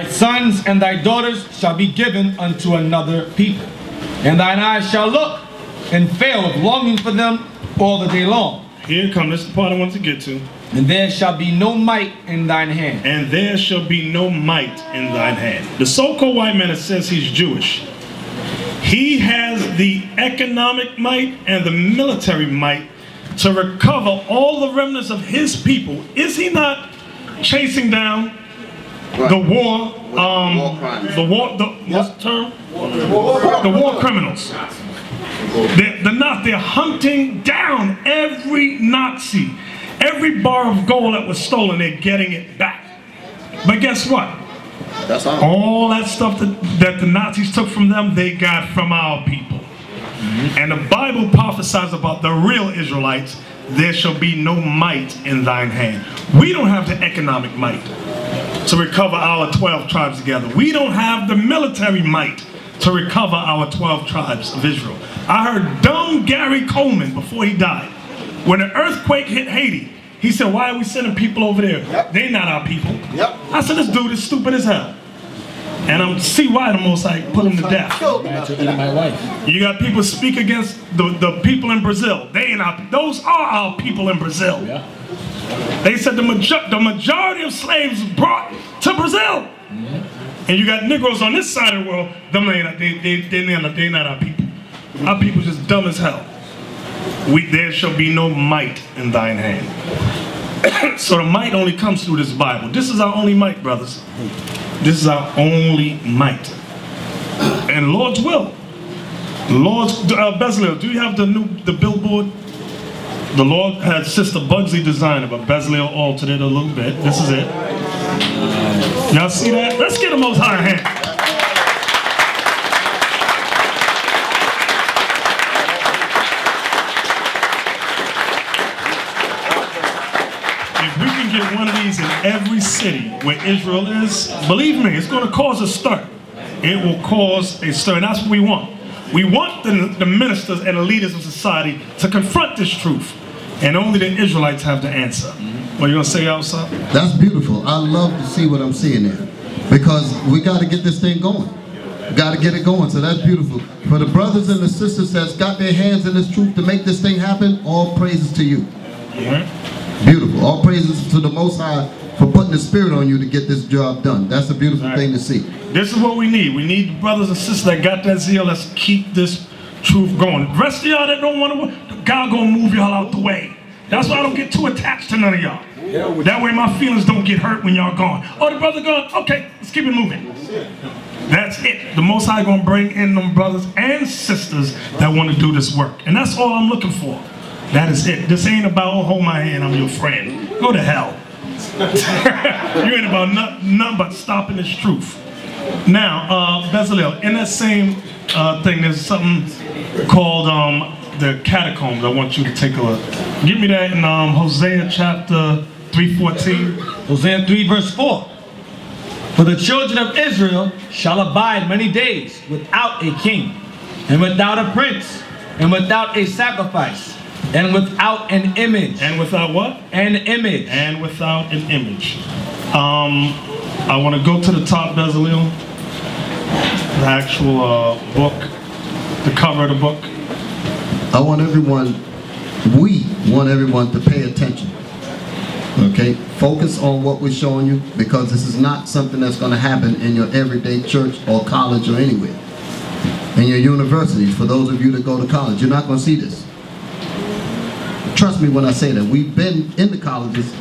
Thy sons and thy daughters shall be given unto another people, and thine eyes shall look and fail of longing for them all the day long. Here come, this is the part I want to get to. And there shall be no might in thine hand. And there shall be no might in thine hand. The so-called white man that says he's Jewish, he has the economic might and the military might to recover all the remnants of his people. Is he not chasing down the war, what's the term? The war criminals. They're hunting down every Nazi, every bar of gold that was stolen. They're getting it back. But guess what? That's all that stuff that the Nazis took from them, they got from our people. And the Bible prophesies about the real Israelites. There shall be no might in thine hand. We don't have the economic might to recover our 12 tribes together. We don't have the military might to recover our 12 tribes of Israel. I heard dumb Gary Coleman before he died. When an earthquake hit Haiti, he said, why are we sending people over there? Yep. They're not our people. Yep. I said, this dude is stupid as hell. And I'm see why the Most High put him to death. My wife. You got people speak against the people in Brazil. They ain't our, those are our people in Brazil. Yeah. They said the majority of slaves brought to Brazil. And you got Negroes on this side of the world. They're not our people. Our people just dumb as hell. There shall be no might in thine hand. So the might only comes through this Bible. This is our only might, brothers. This is our only might. And Lord's will. Lord's Bezalel, do you have the billboard? The Lord had Sister Bugsy design it, but Bezalel altered it a little bit. This is it. Y'all see that? Let's get the Most High a hand. If we can get one of these in every city where Israel is, believe me, it's going to cause a stir. It will cause a stir, and that's what we want. We want the ministers and the leaders of society to confront this truth, and only the Israelites have the answer. What are you going to say, Elsa? That's beautiful. I love to see what I'm seeing there, because we got to get this thing going. Got to get it going, so that's beautiful. For the brothers and the sisters that's got their hands in this truth to make this thing happen, all praises to you. Beautiful. All praises to the Most High for putting the spirit on you to get this job done. That's a beautiful thing to see. This is what we need. We need brothers and sisters that got that zeal. Let's keep this truth going. The rest of y'all that don't want to work, God gonna move y'all out the way. That's why I don't get too attached to none of y'all. That way my feelings don't get hurt when y'all gone. Oh, the brother gone? Okay, let's keep it moving. That's it. The Most High gonna bring in them brothers and sisters that want to do this work. And that's all I'm looking for. That is it. This ain't about, oh, hold my hand, I'm your friend. Go to hell. You ain't about nothing but stopping this truth. Now, Bezalel, in that same thing, there's something called the catacombs. I want you to take a look. Give me that in Hosea chapter 3:14. Hosea 3 verse 4. For the children of Israel shall abide many days without a king, and without a prince, and without a sacrifice, and without an image. And without what? An image. And without an image. I want to go to the top, Bezalel. The actual book, the cover of the book. I want everyone, we want everyone to pay attention. Okay? Focus on what we're showing you, because this is not something that's going to happen in your everyday church or college or anywhere. In your universities, for those of you that go to college, you're not going to see this. Trust me when I say that. We've been in the colleges,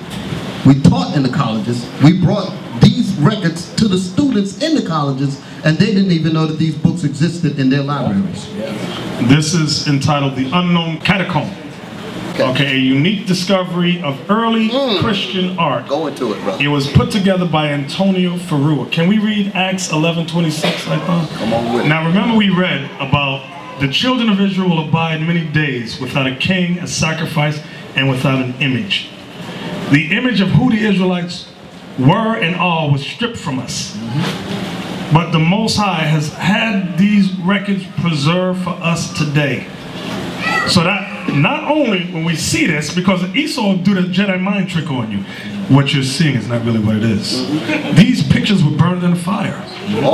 we taught in the colleges, we brought these records to the students in the colleges, and they didn't even know that these books existed in their libraries. This is entitled The Unknown Catacomb. Okay, a unique discovery of early Christian art. Go into it, brother. It was put together by Antonio Ferrua. Can we read Acts 11:26 like that? Come on with it. Now remember we read about the children of Israel will abide many days without a king, a sacrifice, and without an image. The image of who the Israelites were and are was stripped from us. But the Most High has had these records preserved for us today. So that not only when we see this, because Esau do the Jedi mind trick on you, what you're seeing is not really what it is. These pictures were burned in the fire.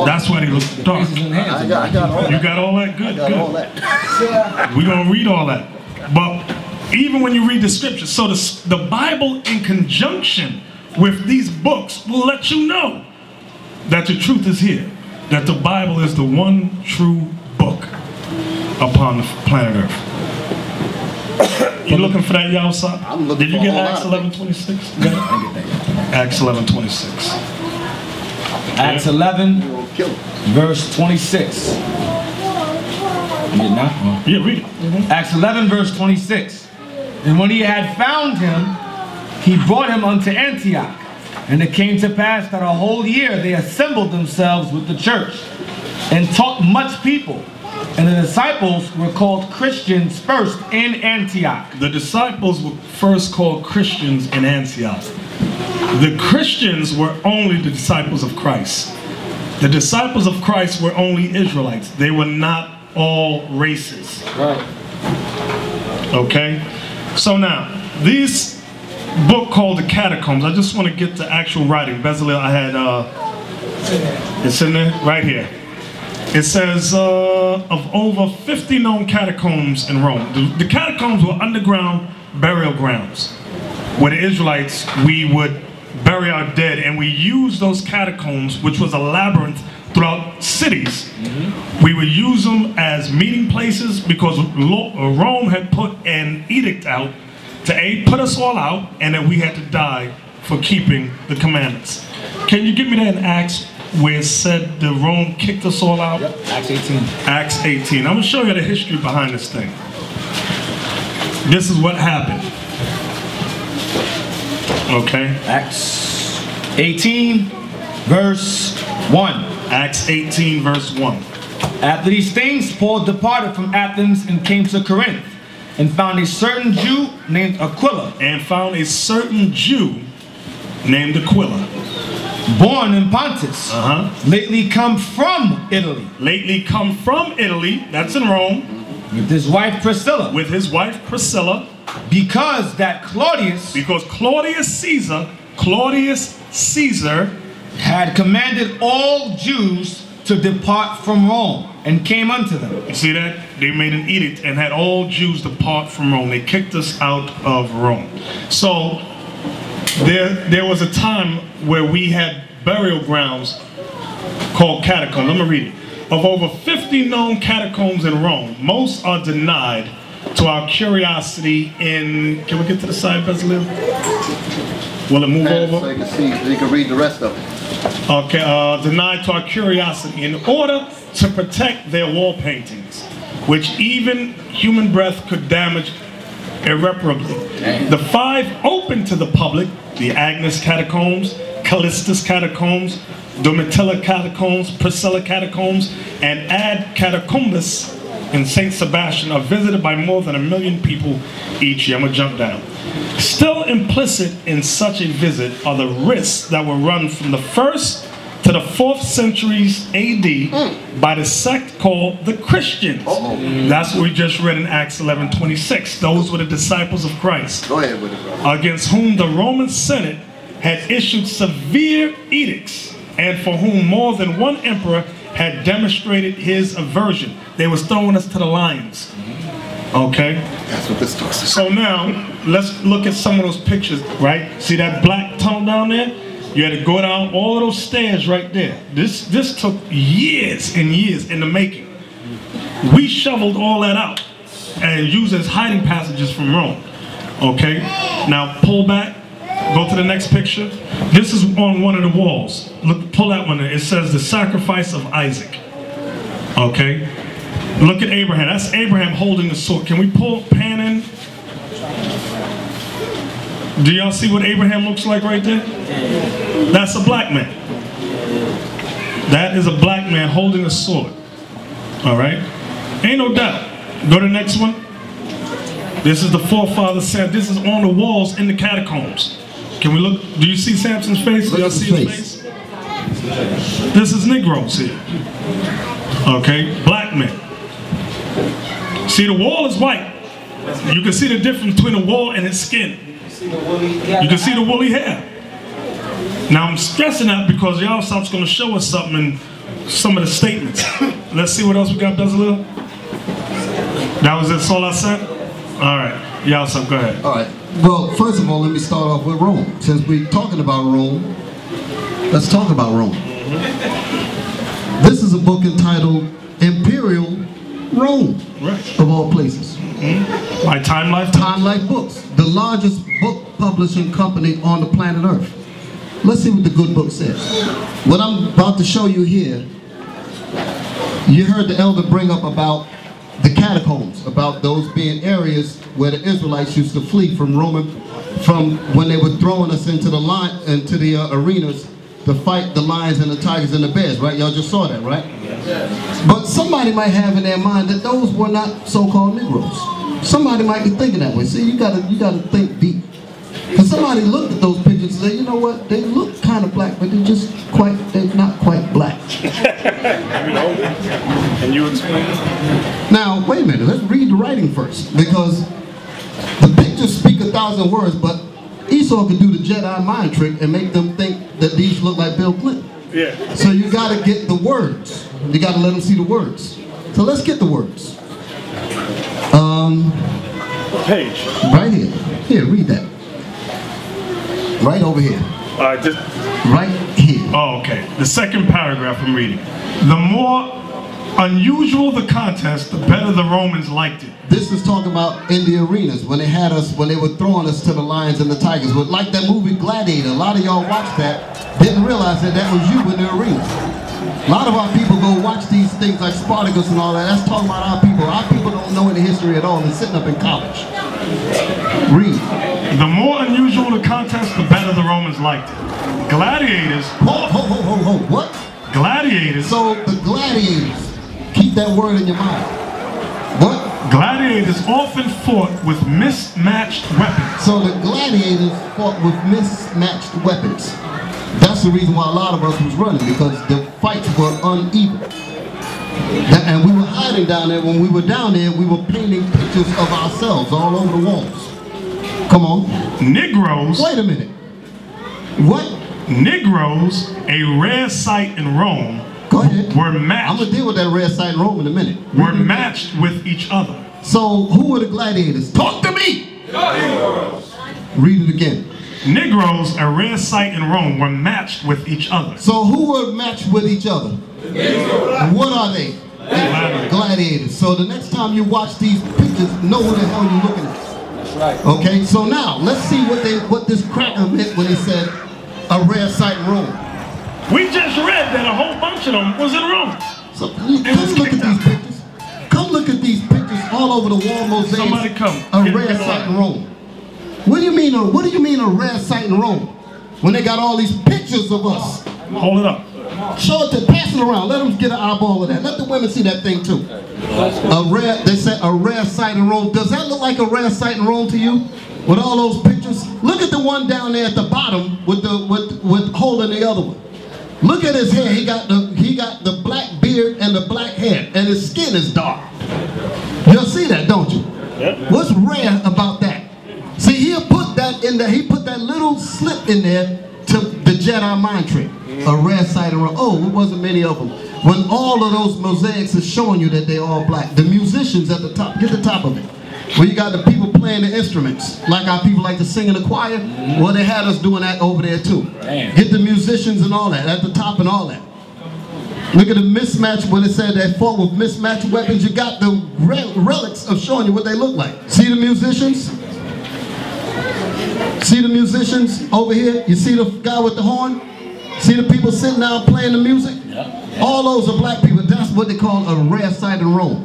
That's why they look dark. I got all that. You got all that? Good, I got all good. that. We're going to read all that. But even when you read the scriptures, so the Bible in conjunction with these books will let you know that the truth is here. That the Bible is the one true book upon the planet Earth. You looking for that, y'all? I'm looking Did you for get all Acts that. 11:26? Acts 11:26. Acts 11, Kill him. verse 26. You get now? Yeah, read it. Acts 11, verse 26. And when he had found him, he brought him unto Antioch. And it came to pass that a whole year they assembled themselves with the church, and taught much people. And the disciples were called Christians first in Antioch. The disciples were first called Christians in Antioch. The Christians were only the disciples of Christ. The disciples of Christ were only Israelites. They were not all races. Right. Okay? So now, this book called the Catacombs, I just want to get the actual writing. Bezalel, I had, it's in there, right here. It says, of over 50 known catacombs in Rome. The catacombs were underground burial grounds where the Israelites, we would bury our dead, and we used those catacombs, which was a labyrinth throughout cities. We would use them as meeting places because Rome had put an edict out to put us all out, and that we had to die for keeping the commandments. Can you give me that in Acts where it said the Rome kicked us all out? Yep. Acts 18. Acts 18. I'm going to show you the history behind this thing. This is what happened. Okay. Acts 18, verse 1. Acts 18, verse 1. After these things, Paul departed from Athens and came to Corinth, and found a certain Jew named Aquila, And found a certain Jew named Aquila. born in Pontus, lately come from Italy, Lately come from Italy, that's in Rome, with his wife Priscilla, with his wife Priscilla, because that Claudius because Claudius Caesar had commanded all Jews to depart from Rome, and came unto them. You see that? They made an edict and had all Jews depart from Rome. They kicked us out of Rome. So there was a time where we had burial grounds called catacombs. I'm going to read it. Of over 50 known catacombs in Rome, most are denied to our curiosity in... Can we get to the side, Bezalel? Will it move over? So you can see, so you can read the rest of it. Okay, denied to our curiosity in order to protect their wall paintings, which even human breath could damage irreparably. The 5 open to the public, the Agnes Catacombs, Callistus Catacombs, Domitilla Catacombs, Priscilla Catacombs, and Ad Catacombus in St. Sebastian, are visited by more than 1 million people each year. I'm going to jump down. Still implicit in such a visit are the risks that were run from the 1st to the 4th centuries AD by the sect called the Christians. That's what we just read in Acts 11:26. Those were the disciples of Christ. Go ahead with it, bro. Against whom the Roman Senate had issued severe edicts, and for whom more than one emperor had demonstrated his aversion. They was throwing us to the lions. Okay? That's what this talks about. So now, let's look at some of those pictures, right? See that black tunnel down there? You had to go down all of those stairs right there. This took years and years in the making. We shoveled all that out and used as hiding passages from Rome. Okay? Now pull back. Go to the next picture. This is on one of the walls. Look, pull that one in. It says the sacrifice of Isaac. Okay? Look at Abraham. That's Abraham holding the sword. Can we pan in? Do y'all see what Abraham looks like right there? That's a black man. That is a black man holding a sword. All right? Ain't no doubt. Go to the next one. This is the forefather Sam. This is on the walls in the catacombs. Can we look? Do you see Samson's face? Do y'all see his face? This is Negroes here. Okay? Black men. See, the wall is white. You can see the difference between the wool and its skin. You can see the woolly hair. Now I'm stressing that because Yahusop's going to show us something in some of the statements. Let's see what else we got, Bezalel. That was it, all I said? All right, Yahusop, go ahead. All right. Well, first of all, let me start off with Rome. Since we're talking about Rome, let's talk about Rome. This is a book entitled Imperial Rome, Right. of all places. By Time Life? Time Life Books, the largest book publishing company on the planet Earth. Let's see what the good book says. What I'm about to show you here, you heard the elder bring up about the catacombs, about those being areas where the Israelites used to flee from when they were throwing us into the arenas to fight the lions and the tigers and the bears, right? Y'all just saw that, right? But somebody might have in their mind that those were not so-called Negroes. Somebody might be thinking that way. See, you gotta think deep. Because somebody looked at those pictures and said, you know what, they look kind of black, but they're not quite black. Can you explain? Now, wait a minute, let's read the writing first. Because the pictures speak 1,000 words, but Esau could do the Jedi mind trick and make them think that these look like Bill Clinton. Yeah. So you gotta get the words. You gotta let them see the words. So let's get the words. Page. Right here. Here, read that. Right over here. All right, just... Right here. Oh, okay. The second paragraph I'm reading. The more unusual the contest, the better the Romans liked it. This is talking about in the arenas when they were throwing us to the lions and the tigers. But like that movie Gladiator, a lot of y'all watched that, didn't realize that was you in the arena. A lot of our people go watch these things like Spartacus and all that. That's talking about our people. Our people don't know any history at all. They're sitting up in college. Read. The more unusual the contest, the better the Romans liked it. Gladiators... Ho. What? Gladiators... So the gladiators, keep that word in your mind. What? Gladiators often fought with mismatched weapons. So the gladiators fought with mismatched weapons. That's the reason why a lot of us was running, because the fights were uneven. And we were hiding down there. When we were down there, we were painting pictures of ourselves all over the walls. Come on. Negroes... Wait a minute. What? Negroes, a rare sight in Rome, Go ahead. were matched... I'm going to deal with that rare sight in Rome in a minute. Were matched with each other. So, who were the gladiators? Talk to me! Read it again. Negroes, a rare sight in Rome, were matched with each other. So, who were matched with each other? What are they? Gladiators. So, the next time you watch these pictures, know who the hell you're looking at. That's right. Okay, so now, let's see what this cracker meant when he said a rare sight in Rome. We just read that a whole bunch of them was in Rome. So, come look at these pictures. Come look at these pictures all over the wall mosaics. Somebody come. A rare sight in Rome. What do you mean a rare sight in Rome? When they got all these pictures of us. Hold it up. Show it to, pass it around. Let them get an eyeball of that. Let the women see that thing too. They said a rare sight in Rome. Does that look like a rare sight in Rome to you? With all those pictures? Look at the one down there at the bottom with holding the other one. Look at his hair. He got the black beard and the black hair, and his skin is dark. You'll see that, don't you? Yep. What's rare about that? See, he put that in there. He put that little slip in there to the Jedi mind trick. A rare sight in Rome. Oh, it wasn't many of them. When all of those mosaics are showing you that they're all black. The musicians at the top. Get the top of it. Where you got the people playing the instruments, like our people like to sing in the choir. Well, they had us doing that over there too. Damn. Get the musicians and all that at the top and all that. Look at the mismatch when it said they fought with mismatched weapons. You got the relics of showing you what they look like. See the musicians? See the musicians over here? You see the guy with the horn? See the people sitting down playing the music? Yeah. All those are black people. That's what they call a rare sight in Rome.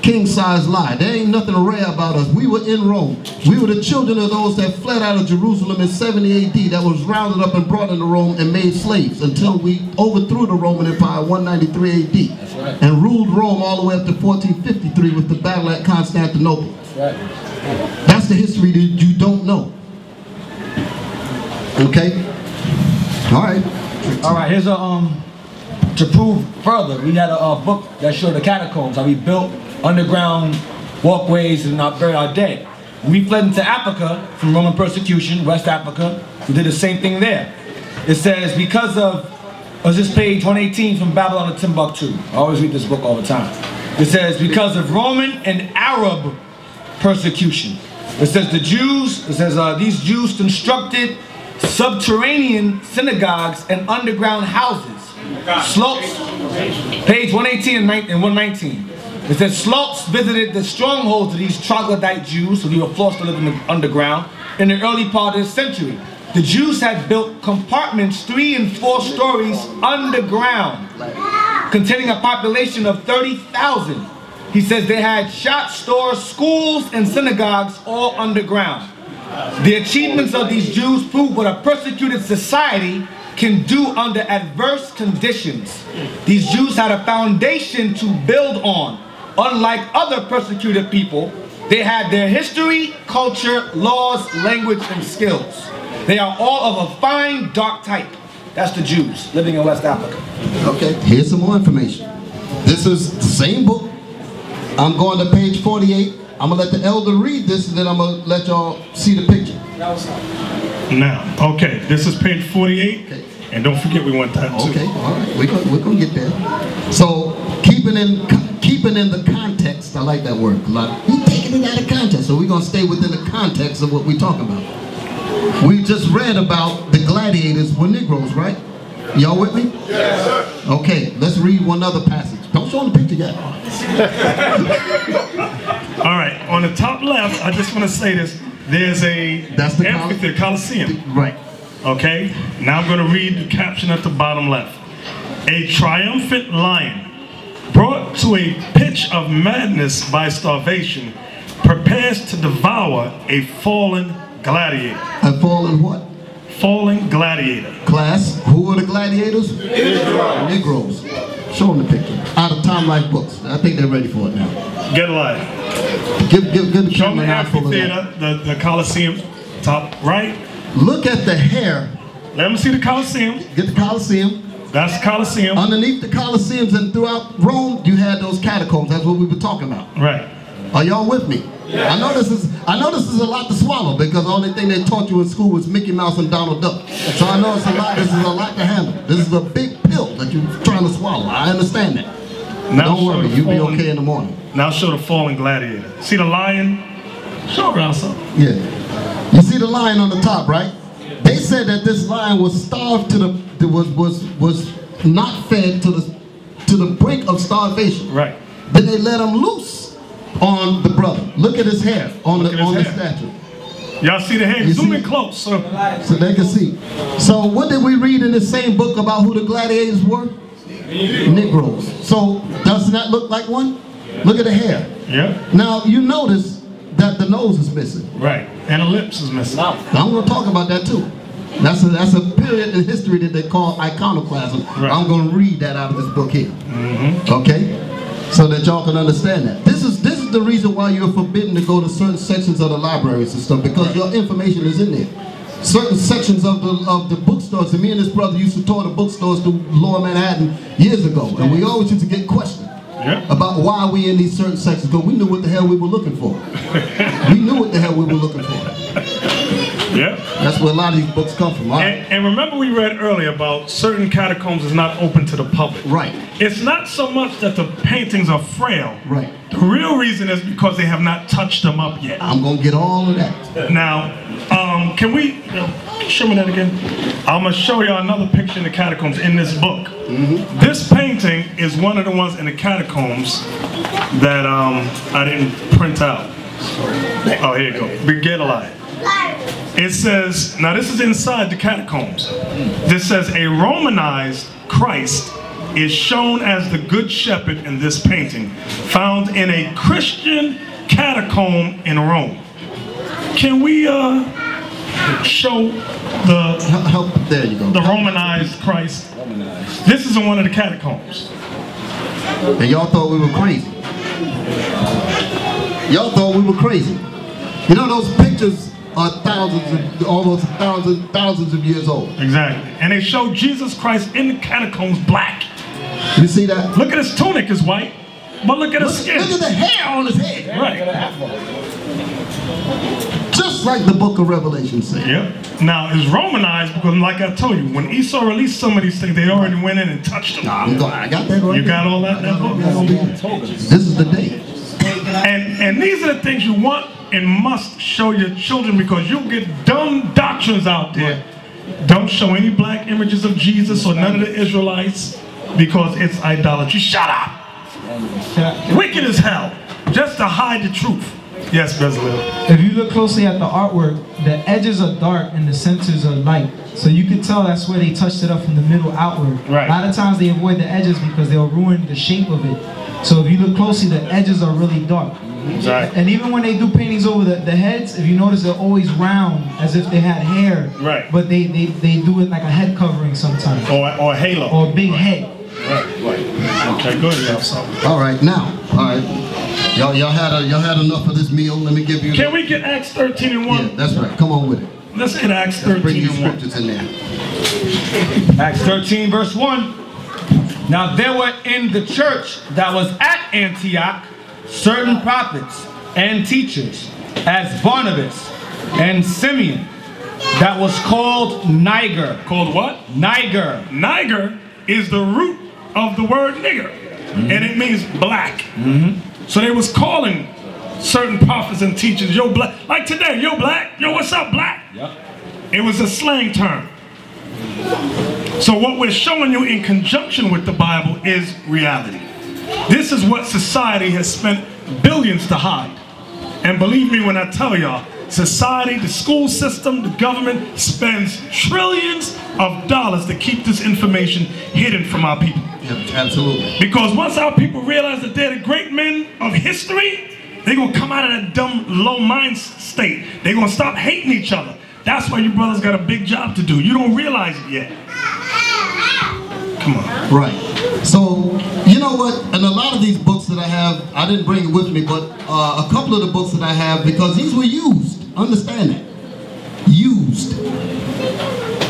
King size lie. There ain't nothing rare about us. We were in Rome. We were the children of those that fled out of Jerusalem in 70 AD, that was rounded up and brought into Rome and made slaves until we overthrew the Roman Empire in 193 AD. That's right. And ruled Rome all the way up to 1453 with the battle at Constantinople. That's right. That's the history that you don't know. Okay? All right. All right, here's a, to prove further, we had a book that showed the catacombs, how we built underground walkways and bury our dead. We fled into Africa from Roman persecution, West Africa. We did the same thing there. It says, because of, this page 118 from Babylon to Timbuktu. I always read this book all the time. It says, because of Roman and Arab persecution. It says the Jews, these Jews constructed subterranean synagogues and underground houses. Slopes, page 118 and 119. It says Slopes visited the strongholds of these troglodyte Jews, so they were forced to live in the underground, in the early part of this century. The Jews had built compartments 3 and 4 stories underground, containing a population of 30,000. He says they had shops, stores, schools, and synagogues all underground. The achievements of these Jews prove what a persecuted society can do under adverse conditions. These Jews had a foundation to build on. Unlike other persecuted people, they had their history, culture, laws, language, and skills. They are all of a fine, dark type. That's the Jews living in West Africa. Okay, here's some more information. This is the same book. I'm going to page 48. I'm going to let the elder read this, and then I'm going to let y'all see the picture. Now, okay, this is page 48. Okay. And don't forget we want that too. Okay, all right, we're going to get there. So, keeping in the context, I like that word. You're taking it out of context, so we're going to stay within the context of what we're talking about. We just read about the gladiators were Negroes, right? Y'all with me? Yes, sir. Okay, let's read one other passage. Don't show them the picture yet. All right, on the top left, I just want to say this. There's That's the amphitheater, Coliseum. Right. Okay, now I'm going to read the caption at the bottom left. A triumphant lion, brought to a pitch of madness by starvation, prepares to devour a fallen gladiator. A fallen what? Fallen gladiator. Class, who are the gladiators? Negroes. Show them the picture. Out of Time Life books. I think they're ready for it now. Get alive. Give the Show camera me an eyeful of amphitheater, that. the Coliseum, top right. Look at the hair. Let me see the Coliseum. Get the Coliseum. That's the Coliseum. Underneath the Coliseums and throughout Rome, you had those catacombs. That's what we were talking about. Right. Are y'all with me? Yeah. I know this is a lot to swallow, because the only thing they taught you in school was Mickey Mouse and Donald Duck. So I know it's a lot. This is a lot to handle. This is a big pill that you're trying to swallow. I understand that. Now don't worry, you'll be okay in the morning. Now show the fallen gladiator. See the lion? Show around something. Yeah. You see the lion on the top, right? They said that this lion was starved to the was not fed to the brink of starvation. Right. Then they let him loose on the brother. Look at his hair on the statue. Y'all see the hair? Zoom in close so they can see. So what did we read in the same book about who the gladiators were? Negroes. So doesn't that look like one? Look at the hair. Yeah. Now you notice that the nose is missing. Right. And the lips is missing. Now, I'm going to talk about that too. That's a period in history that they call iconoclasm. Right. I'm going to read that out of this book here. Okay? So that y'all can understand that. This is the reason why you're forbidden to go to certain sections of the libraries and stuff, because your information is in there. Certain sections of the bookstores, and me and this brother used to tour the bookstores to Lower Manhattan years ago, and we always used to get questioned about why we in these certain sections, because we knew what the hell we were looking for. We knew what the hell we were looking for. Yeah. That's where a lot of these books come from. And remember we read earlier about certain catacombs is not open to the public. Right. It's not so much that the paintings are frail. Right. The real reason is because they have not touched them up yet. I'm going to get all of that. Now, can we show me that again? I'm going to show you another picture in the catacombs in this book. This painting is one of the ones in the catacombs that I didn't print out. Oh, here you go. Get alive. It says, now this is inside the catacombs. This says, a Romanized Christ is shown as the Good Shepherd in this painting, found in a Christian catacomb in Rome. Can we show there you go. The Romanized Christ? This is in one of the catacombs. And y'all thought we were crazy. Y'all thought we were crazy. You know those pictures are almost thousands of years old. Exactly. And they show Jesus Christ in the catacombs black. You see that? Look at his tunic is white. But look at his skin. Look at the hair on his head. Right. Just like the book of Revelation said. Yep. Now, it's Romanized because, like I told you, when Esau released some of these things, they already went in and touched them. I got that right. You got all that in that book? This is the day. And these are the things you want and must show your children, because you'll get dumb doctrines out there. Don't show any black images of Jesus or none of the Israelites, because it's idolatry. Shut up. Wicked as hell, just to hide the truth. Yes, Bezalel. If you look closely at the artwork, the edges are dark and the centers are light. So you can tell that's where they touched it up from the middle outward. Right. A lot of times they avoid the edges because they'll ruin the shape of it. So if you look closely, the edges are really dark. Right. And even when they do paintings over the heads, if you notice, they're always round, as if they had hair. Right. But they do it like a head covering sometimes. Or a halo. Or a big head. Right. Okay, go ahead. All right, now. All right. Y'all had enough of this meal. Let me give you. Can we get Acts 13 and 1? Yeah, that's right. Come on with it. Let's get Acts 13 Bring and these 1. scriptures in there. Acts 13 verse 1. Now there were in the church that was at Antioch certain prophets and teachers, as Barnabas and Simeon, that was called Niger. Called what? Niger. Niger is the root of the word nigger, and it means black. So they was calling certain prophets and teachers, yo black, like today, yo black, yo what's up black? Yep. It was a slang term. So what we're showing you in conjunction with the Bible is reality. This is what society has spent billions to hide. And believe me when I tell y'all, society, the school system, the government spends trillions of dollars to keep this information hidden from our people. Yeah, absolutely. Because once our people realize that they're the great men of history, they're going to come out of that dumb, low mind state. They're going to stop hating each other. That's why you brothers got a big job to do. You don't realize it yet. Come on. Right. So, you know what? And a lot of these books that I have, I didn't bring it with me, but a couple of the books that I have, because these were used. Understand that. Used.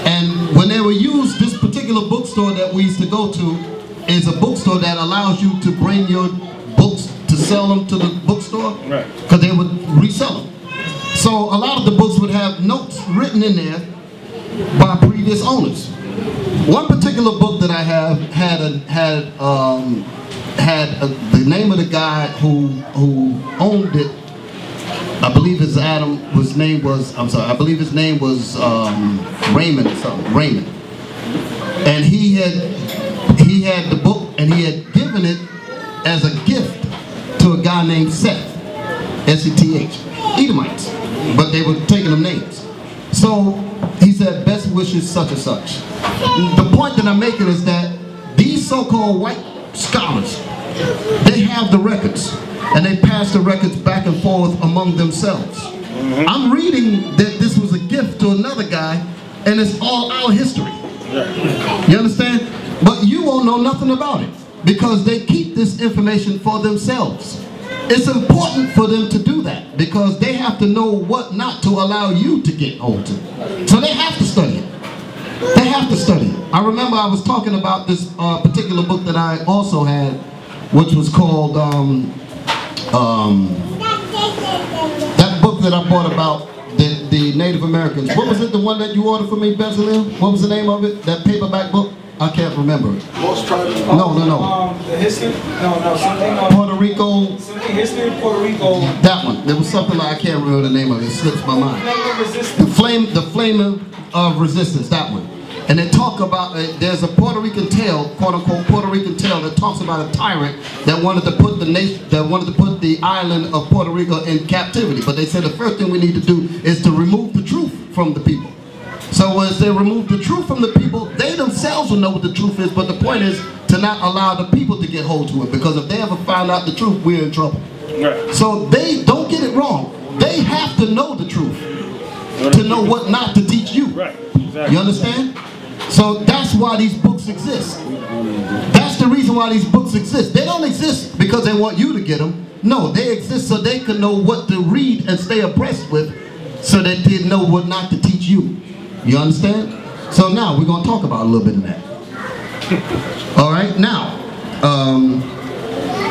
And when they were used, this particular bookstore that we used to go to is a bookstore that allows you to bring your books to sell them to the bookstore. Right. Because they would resell them. So a lot of the books would have notes written in there by previous owners. One particular book that I have had the name of the guy who owned it. I believe his name was Raymond or something. Raymond. And he had the book, and he had given it as a gift to a guy named Seth, S-E-T-H, Edomites, but they were taking them names. So he said, best wishes such and such. The point that I'm making is that these so-called white scholars, they have the records, and they pass the records back and forth among themselves. I'm reading that this was a gift to another guy, and it's all our history. You understand? But you won't know nothing about it, because they keep this information for themselves. It's important for them to do that, because they have to know what not to allow you to get hold to. So they have to study it. They have to study it. I remember I was talking about this particular book that I also had, which was called, that book that I bought about the Native Americans. What was it, the one that you ordered for me, Bezalel? What was the name of it? That paperback book? I can't remember it. Most tribal. The history? Something. Puerto Rico. Something history of Puerto Rico. That one. There was something like, I can't remember the name of it. It slips my mind. The flame of resistance. That one. And they talk about, there's a Puerto Rican tale, quote unquote Puerto Rican tale, that talks about a tyrant that wanted to put the island of Puerto Rico in captivity. But they said the first thing we need to do is to remove the truth from the people. So as they remove the truth from the people, they themselves will know what the truth is, but the point is to not allow the people to get hold to it, because if they ever find out the truth, we're in trouble. Right. So they don't get it wrong. They have to know the truth to know what not to teach you. Right. Exactly. You understand? So that's why these books exist. That's the reason why these books exist. They don't exist because they want you to get them. No, they exist so they can know what to read and stay abreast with, so that they know what not to teach you. You understand? So now we're going to talk about a little bit of that. All right, now,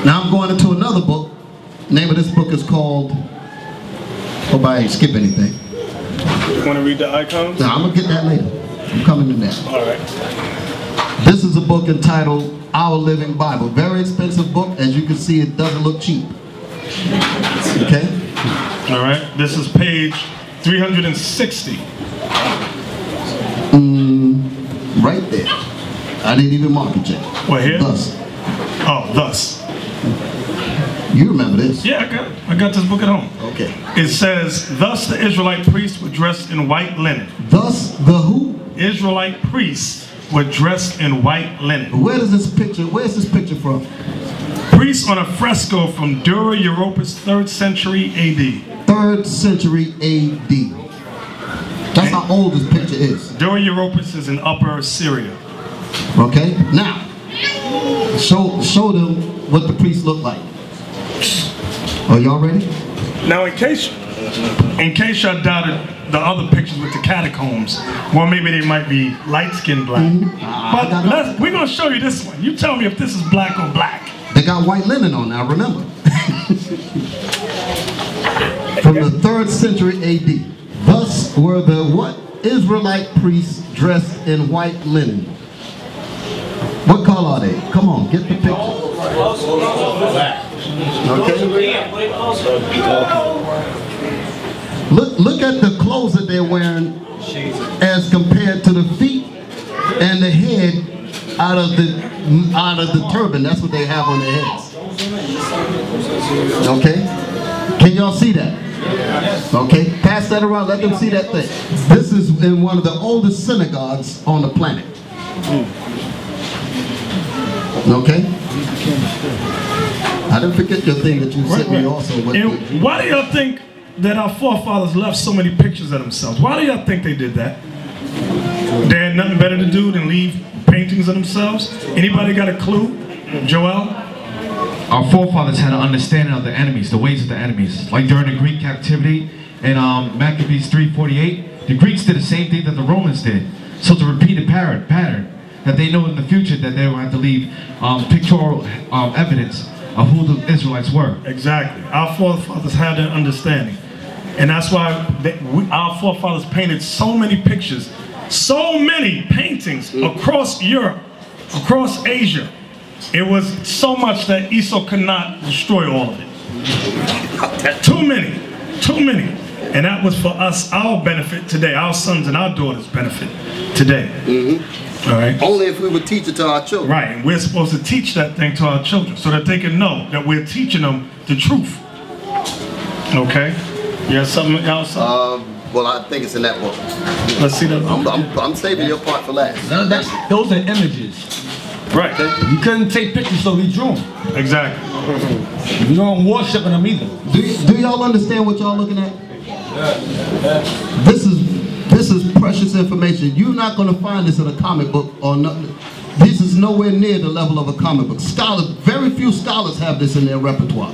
Now I'm going into another book. The name of this book is called, hope I ain't skip anything. You want to read the icons? Now I'm going to get that later. I'm coming to that. All right. This is a book entitled Our Living Bible. Very expensive book. As you can see, it doesn't look cheap. Okay? All right. This is page 360. Right there. I didn't even mark it yet. What, here? Thus. Oh, thus. You remember this? Yeah, I got this book at home. Okay. It says, thus the Israelite priests were dressed in white linen. Thus the who? Israelite priests were dressed in white linen. Where's this picture from? Priests on a fresco from Dura Europus, 3rd century AD. 3rd century AD. That's how old this picture is. Dura Europus is in Upper Syria. Okay? Now, show them what the priests look like. Are y'all ready? Now, in case y'all doubted the other pictures with the catacombs, well, maybe they might be light-skinned black. But we're going to show you this one. You tell me if this is black or black. They got white linen on now, remember. From the 3rd century AD. Thus were the what? Israelite priests dressed in white linen. What color are they? Come on, get the picture. Okay. Look at the clothes that they're wearing as compared to the feet and the head out of the turban. That's what they have on their heads. Okay? Can y'all see that? Okay, pass that around, let them see that thing. This is in one of the oldest synagogues on the planet. Okay? I didn't forget your thing that you sent me also. And why do y'all think that our forefathers left so many pictures of themselves? Why do y'all think they did that? They had nothing better to do than leave paintings of themselves? Anybody got a clue? Joel? Our forefathers had an understanding of the enemies, the ways of the enemies. Like during the Greek captivity in Maccabees 3:48, the Greeks did the same thing that the Romans did. So to repeat a pattern, that they know in the future that they will have to leave pictorial evidence of who the Israelites were. Exactly. Our forefathers had an understanding. And that's why our forefathers painted so many pictures, so many paintings across Europe, across Asia. It was so much that Esau could not destroy all of it. Too many. And that was for us, our benefit today, our sons and our daughters' benefit today. All right? Only if we would teach it to our children. Right, and we're supposed to teach that thing to our children so that they can know that we're teaching them the truth. Okay? You have something else? Well, I think it's in that book. Let's see that. I'm saving your part for last. Those are images. Right. You couldn't take pictures, so we drew them. Exactly. You don't worship them either. Do y'all understand what y'all looking at? This is precious information. You're not going to find this in a comic book or nothing. This is nowhere near the level of a comic book. Very few scholars have this in their repertoire.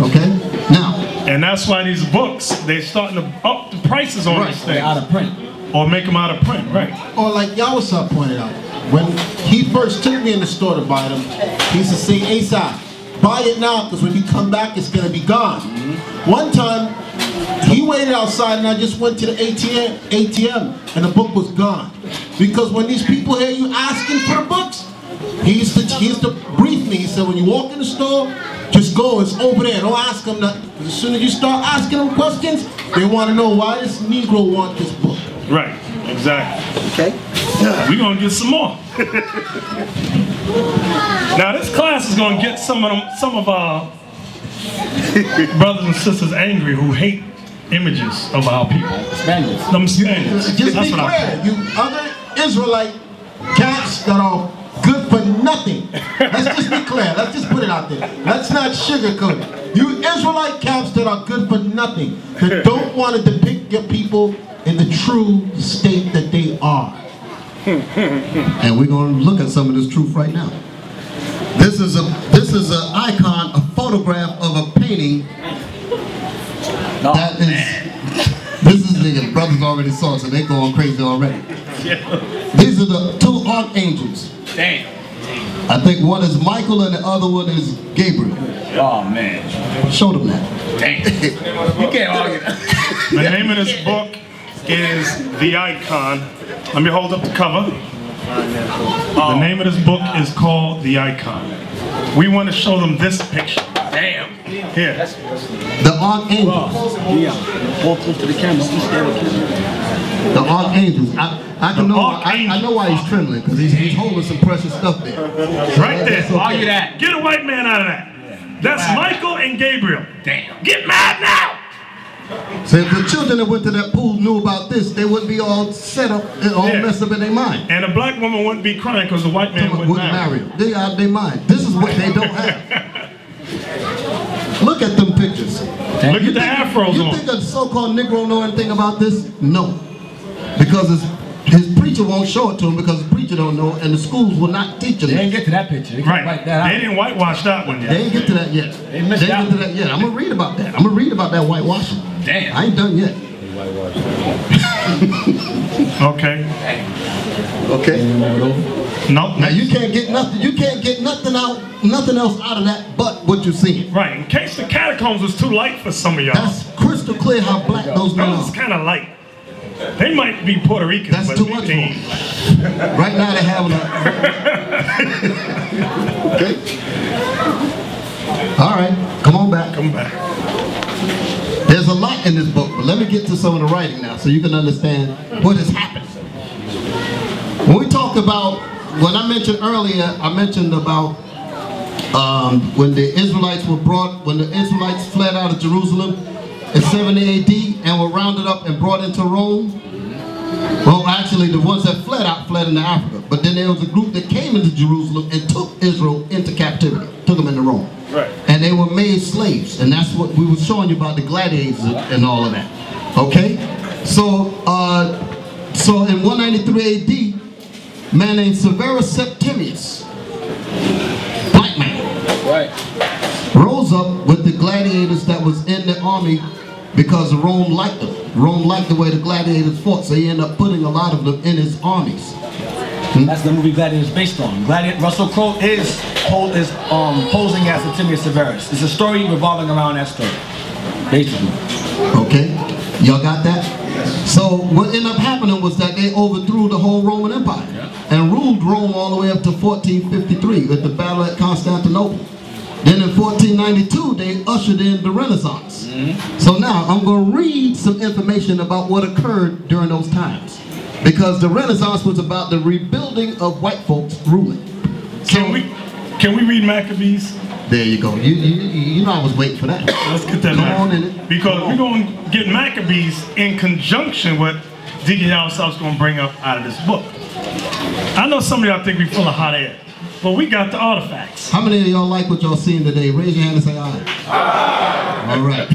Okay? Now. And that's why these books, they're starting to up the prices on these things. They're out of print. Or make them out of print, right. Or like Yawasab pointed out, when he first took me in the store to buy them, he used to say, Asaph, buy it now, because when you come back, it's going to be gone. One time, he waited outside and I just went to the ATM and the book was gone. Because when these people hear you asking for the books, he used to brief me. He said, when you walk in the store, just go, it's over there. Don't ask them nothing. Because as soon as you start asking them questions, they want to know why this Negro wants this book. Right, exactly. Okay. We're going to get some more. Now this class is going to get some of our brothers and sisters angry who hate images of our people. Spaniards. Them Spaniards. Just That's be what clear, you other Israelite cats that are good for nothing. Let's just be clear. Let's just put it out there. Let's not sugarcoat it. You Israelite cats that are good for nothing, that don't want to depict your people in the true state that they are. And we're going to look at some of this truth right now. This is an icon, a photograph of a painting that is. This is the brothers already saw, so they're going crazy already. These are the two archangels. Damn. I think one is Michael and the other one is Gabriel. Oh, man. Show them that. Dang. You can't argue that. The name of this book is The Icon. Let me hold up the cover. The name of this book is called The Icon. We want to show them this picture. Damn. Here. The archangels. Yeah. Walk close to the camera. The archangels. I know why he's trembling, because he's holding some precious stuff there. Right there. Okay. Argue that. Get a white man out of that. That's Michael and Gabriel. Damn. Get mad now. So if the children that went to that pool knew about this, they wouldn't be all set up and all messed up in their mind. And a black woman wouldn't be crying because the white man wouldn't marry them. They out of their mind. This is what they don't have. Look at them pictures. Look at the afros You on. think a so-called Negro know anything about this? No. Because his preacher won't show it to him, because the preacher don't know, and the schools will not teach him. They didn't get to that picture. They Right. Write that out. They didn't whitewash that one yet. They ain't get to that yet. They missed ain't out. get to that yet. I'm going to read about that. I'm going to read about that whitewashing. Damn. I ain't done yet. Okay. Okay. Nope. Now you can't get nothing. You can't get nothing else out of that but what you see. Right. In case the catacombs was too light for some of y'all. That's crystal clear how black those men Those is are. kind of light. They might be Puerto Ricans, That's but too much for them. Right now they're having a. Okay. All right. Come on back. Come back. There's a lot in this book, but let me get to some of the writing now so you can understand what has happened. When we talk about, when I mentioned earlier, I mentioned about when the Israelites fled out of Jerusalem in 70 AD and were rounded up and brought into Rome. Well, actually, the ones that fled out fled into Africa, but then there was a group that came into Jerusalem and took Israel into captivity, took them into Rome. Right. And they were made slaves, and that's what we were showing you about the gladiators and all of that. Okay? So in 193 AD, a man named Severus Septimius, black man, rose up with the gladiators that was in the army because Rome liked them. Rome liked the way the gladiators fought, so he ended up putting a lot of them in his armies. That's the movie Gladiator is based on. Russell Crowe is posing as Septimius Severus. It's a story revolving around that story, basically. Okay, y'all got that? So what ended up happening was that they overthrew the whole Roman Empire and ruled Rome all the way up to 1453 with the battle at Constantinople. Then in 1492, they ushered in the Renaissance. So now I'm going to read some information about what occurred during those times, because the Renaissance was about the rebuilding of white folks ruling. So, Can we read Maccabees? there you go. You know I was waiting for that. Let's get that Come on in it. Because we're going to get Maccabees in conjunction with Deacon Yalsop's going to bring up out of this book. I know some of y'all think we're full of hot air, but we got the artifacts. How many of y'all like what y'all seeing today? Raise your hand and say aye. All right.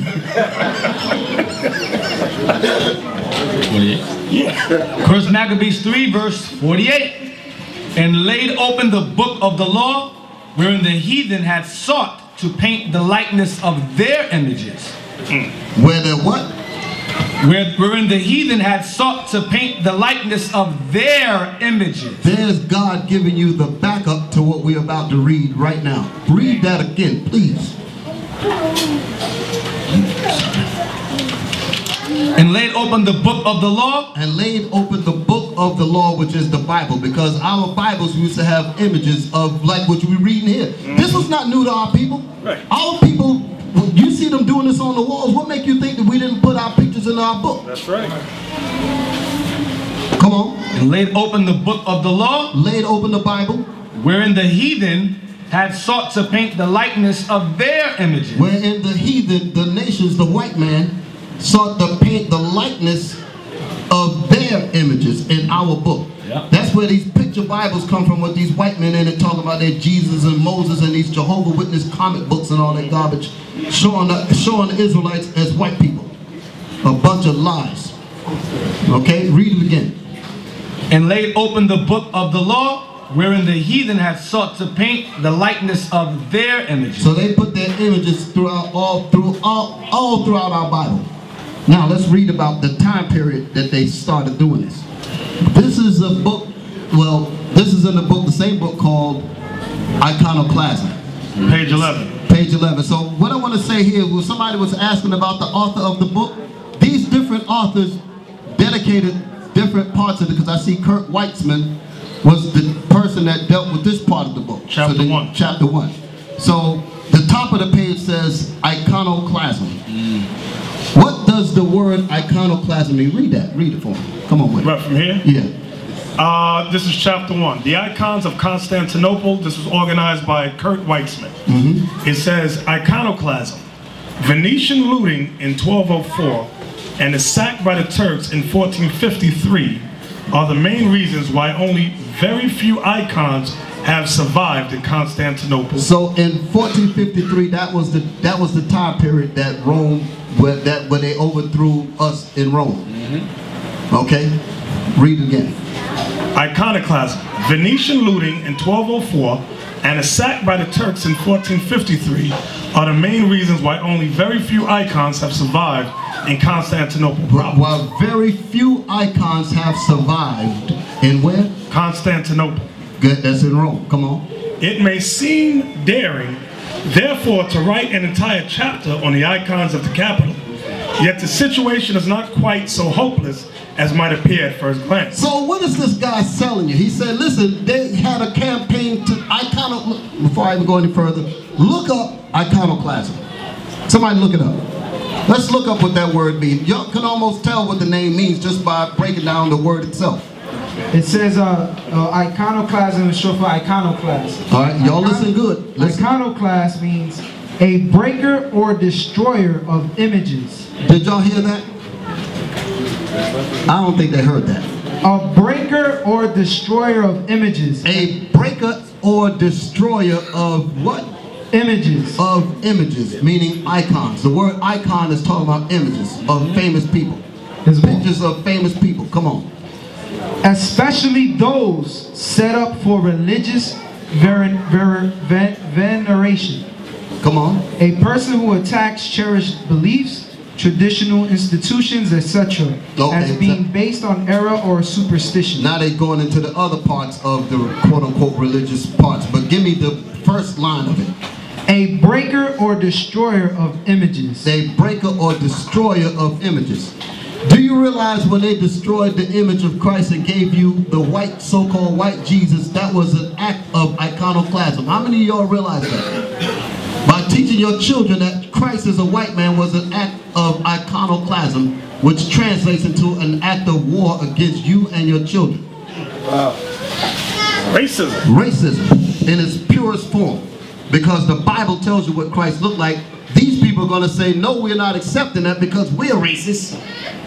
First Maccabees 3, verse 48. And laid open the book of the law, wherein the heathen had sought to paint the likeness of their images. Where the what? Wherein the heathen had sought to paint the likeness of their images. There's God giving you the backup to what we're about to read right now. Read that again, please. And laid open the book of the law. And laid open the book of the law, which is the Bible, because our Bibles used to have images of like what we're reading here. This was not new to our people. Right. Our people, you see them doing this on the walls. What make you think that we didn't put our pictures in our book? That's right. Come on. And laid open the book of the law. Laid open the Bible. Wherein the heathen had sought to paint the likeness of their images. Wherein the heathen, the nations, the white man, sought to paint the likeness of their images in our book. Yep. That's where these picture Bibles come from, with these white men in it talking about their Jesus and Moses and these Jehovah Witness comic books and all that garbage, showing the Israelites as white people. A bunch of lies. Okay, read it again. And laid open the book of the law, wherein the heathen had sought to paint the likeness of their images. So they put their images throughout all throughout our Bible. Now let's read about the time period that they started doing this. This is a book, well, this is in the book, the same book called Iconoclasm. Page 11. Page 11. So what I want to say here was somebody was asking about the author of the book. These different authors dedicated different parts of it, because I see Kurt Weitzman was the person that dealt with this part of the book. Chapter 1. Chapter 1. So the top of the page says iconoclasm. What does the word iconoclasm mean? Read that. Read it for me. Come on with it. Right from here? Yeah. This is chapter 1. The Icons of Constantinople. This was organized by Kurt Weitzman. It says, Iconoclasm. Venetian looting in 1204 and the sack by the Turks in 1453 are the main reasons why only very few icons have survived in Constantinople. So in 1453, that was the time period that Rome, where they overthrew us in Rome. Okay, read it again. Iconoclasm. Venetian looting in 1204 and a sack by the Turks in 1453 are the main reasons why only very few icons have survived in Constantinople proper. While very few icons have survived in where? Constantinople. Good, that's in Rome. Come on. It may seem daring, therefore, to write an entire chapter on the icons of the capital, yet the situation is not quite so hopeless as might appear at first glance. So what is this guy selling you? He said, listen, they had a campaign to before I even go any further, look up iconoclasm. Somebody look it up. Let's look up what that word means. Y'all can almost tell what the name means just by breaking down the word itself. It says iconoclasm is short for iconoclast. All right, y'all listen good. Listen. Iconoclast means a breaker or destroyer of images. Did y'all hear that? I don't think they heard that. A breaker or destroyer of images. A breaker or destroyer of what? Images. Of images, meaning icons. The word icon is talking about images of famous people. There's pictures of famous people. Come on. Especially those set up for religious veneration. Come on. A person who attacks cherished beliefs, traditional institutions, etc. as being based on error or superstition. Now they're going into the other parts of the quote-unquote religious parts, but give me the first line of it. A breaker or destroyer of images. A breaker or destroyer of images. Do you realize when they destroyed the image of Christ and gave you the white, so-called white Jesus, that was an act of iconoclasm? How many of y'all realize that? By teaching your children that Christ is a white man was an act of iconoclasm, which translates into an act of war against you and your children. Wow. Racism. Racism in its purest form. Because the Bible tells you what Christ looked like. These people are going to say, no, we're not accepting that because we're racist.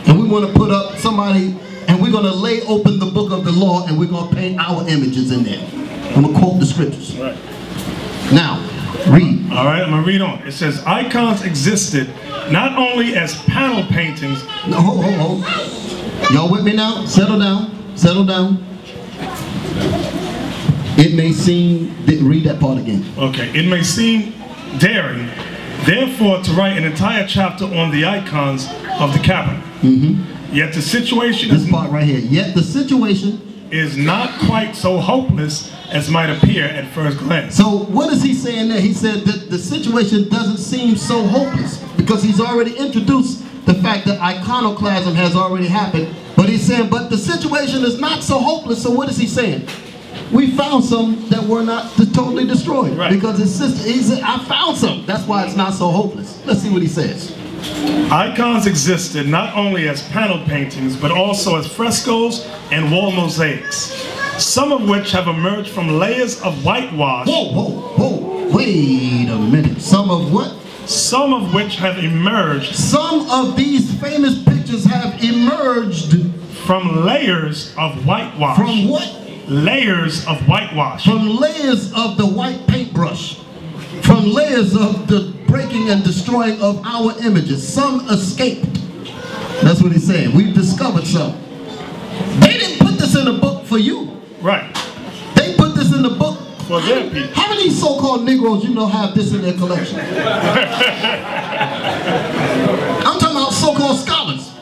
And we want to put up somebody, and we're going to lay open the book of the law, and we're going to paint our images in there. I'm going to quote the scriptures. Right. Now, read. All right, I'm going to read on. It says, icons existed not only as panel paintings. No, hold. Y'all with me now? Settle down. Settle down. It may seem, read that part again. Okay, it may seem daring, therefore, to write an entire chapter on the icons of the capital. Yet the situation this part right here. Yet the situation is not quite so hopeless as might appear at first glance. So what is he saying there? He said that the situation doesn't seem so hopeless because he's already introduced the fact that iconoclasm has already happened. But he's saying, but the situation is not so hopeless. So what is he saying? We found some that were not totally destroyed. Right. Because his sister, he said, I found some. That's why it's not so hopeless. Let's see what he says. Icons existed not only as panel paintings, but also as frescoes and wall mosaics, some of which have emerged from layers of whitewash. Whoa, wait a minute. Some of what? Some of which have emerged. Some of these famous pictures have emerged from layers of whitewash. From what? Layers of whitewash. From layers of the white paintbrush. From layers of the breaking and destroying of our images. Some escaped. That's what he's saying. We've discovered some. They didn't put this in the book for you. Right. They put this in the book for their people. How many so-called Negroes you know have this in their collection? I'm talking about so-called scholars.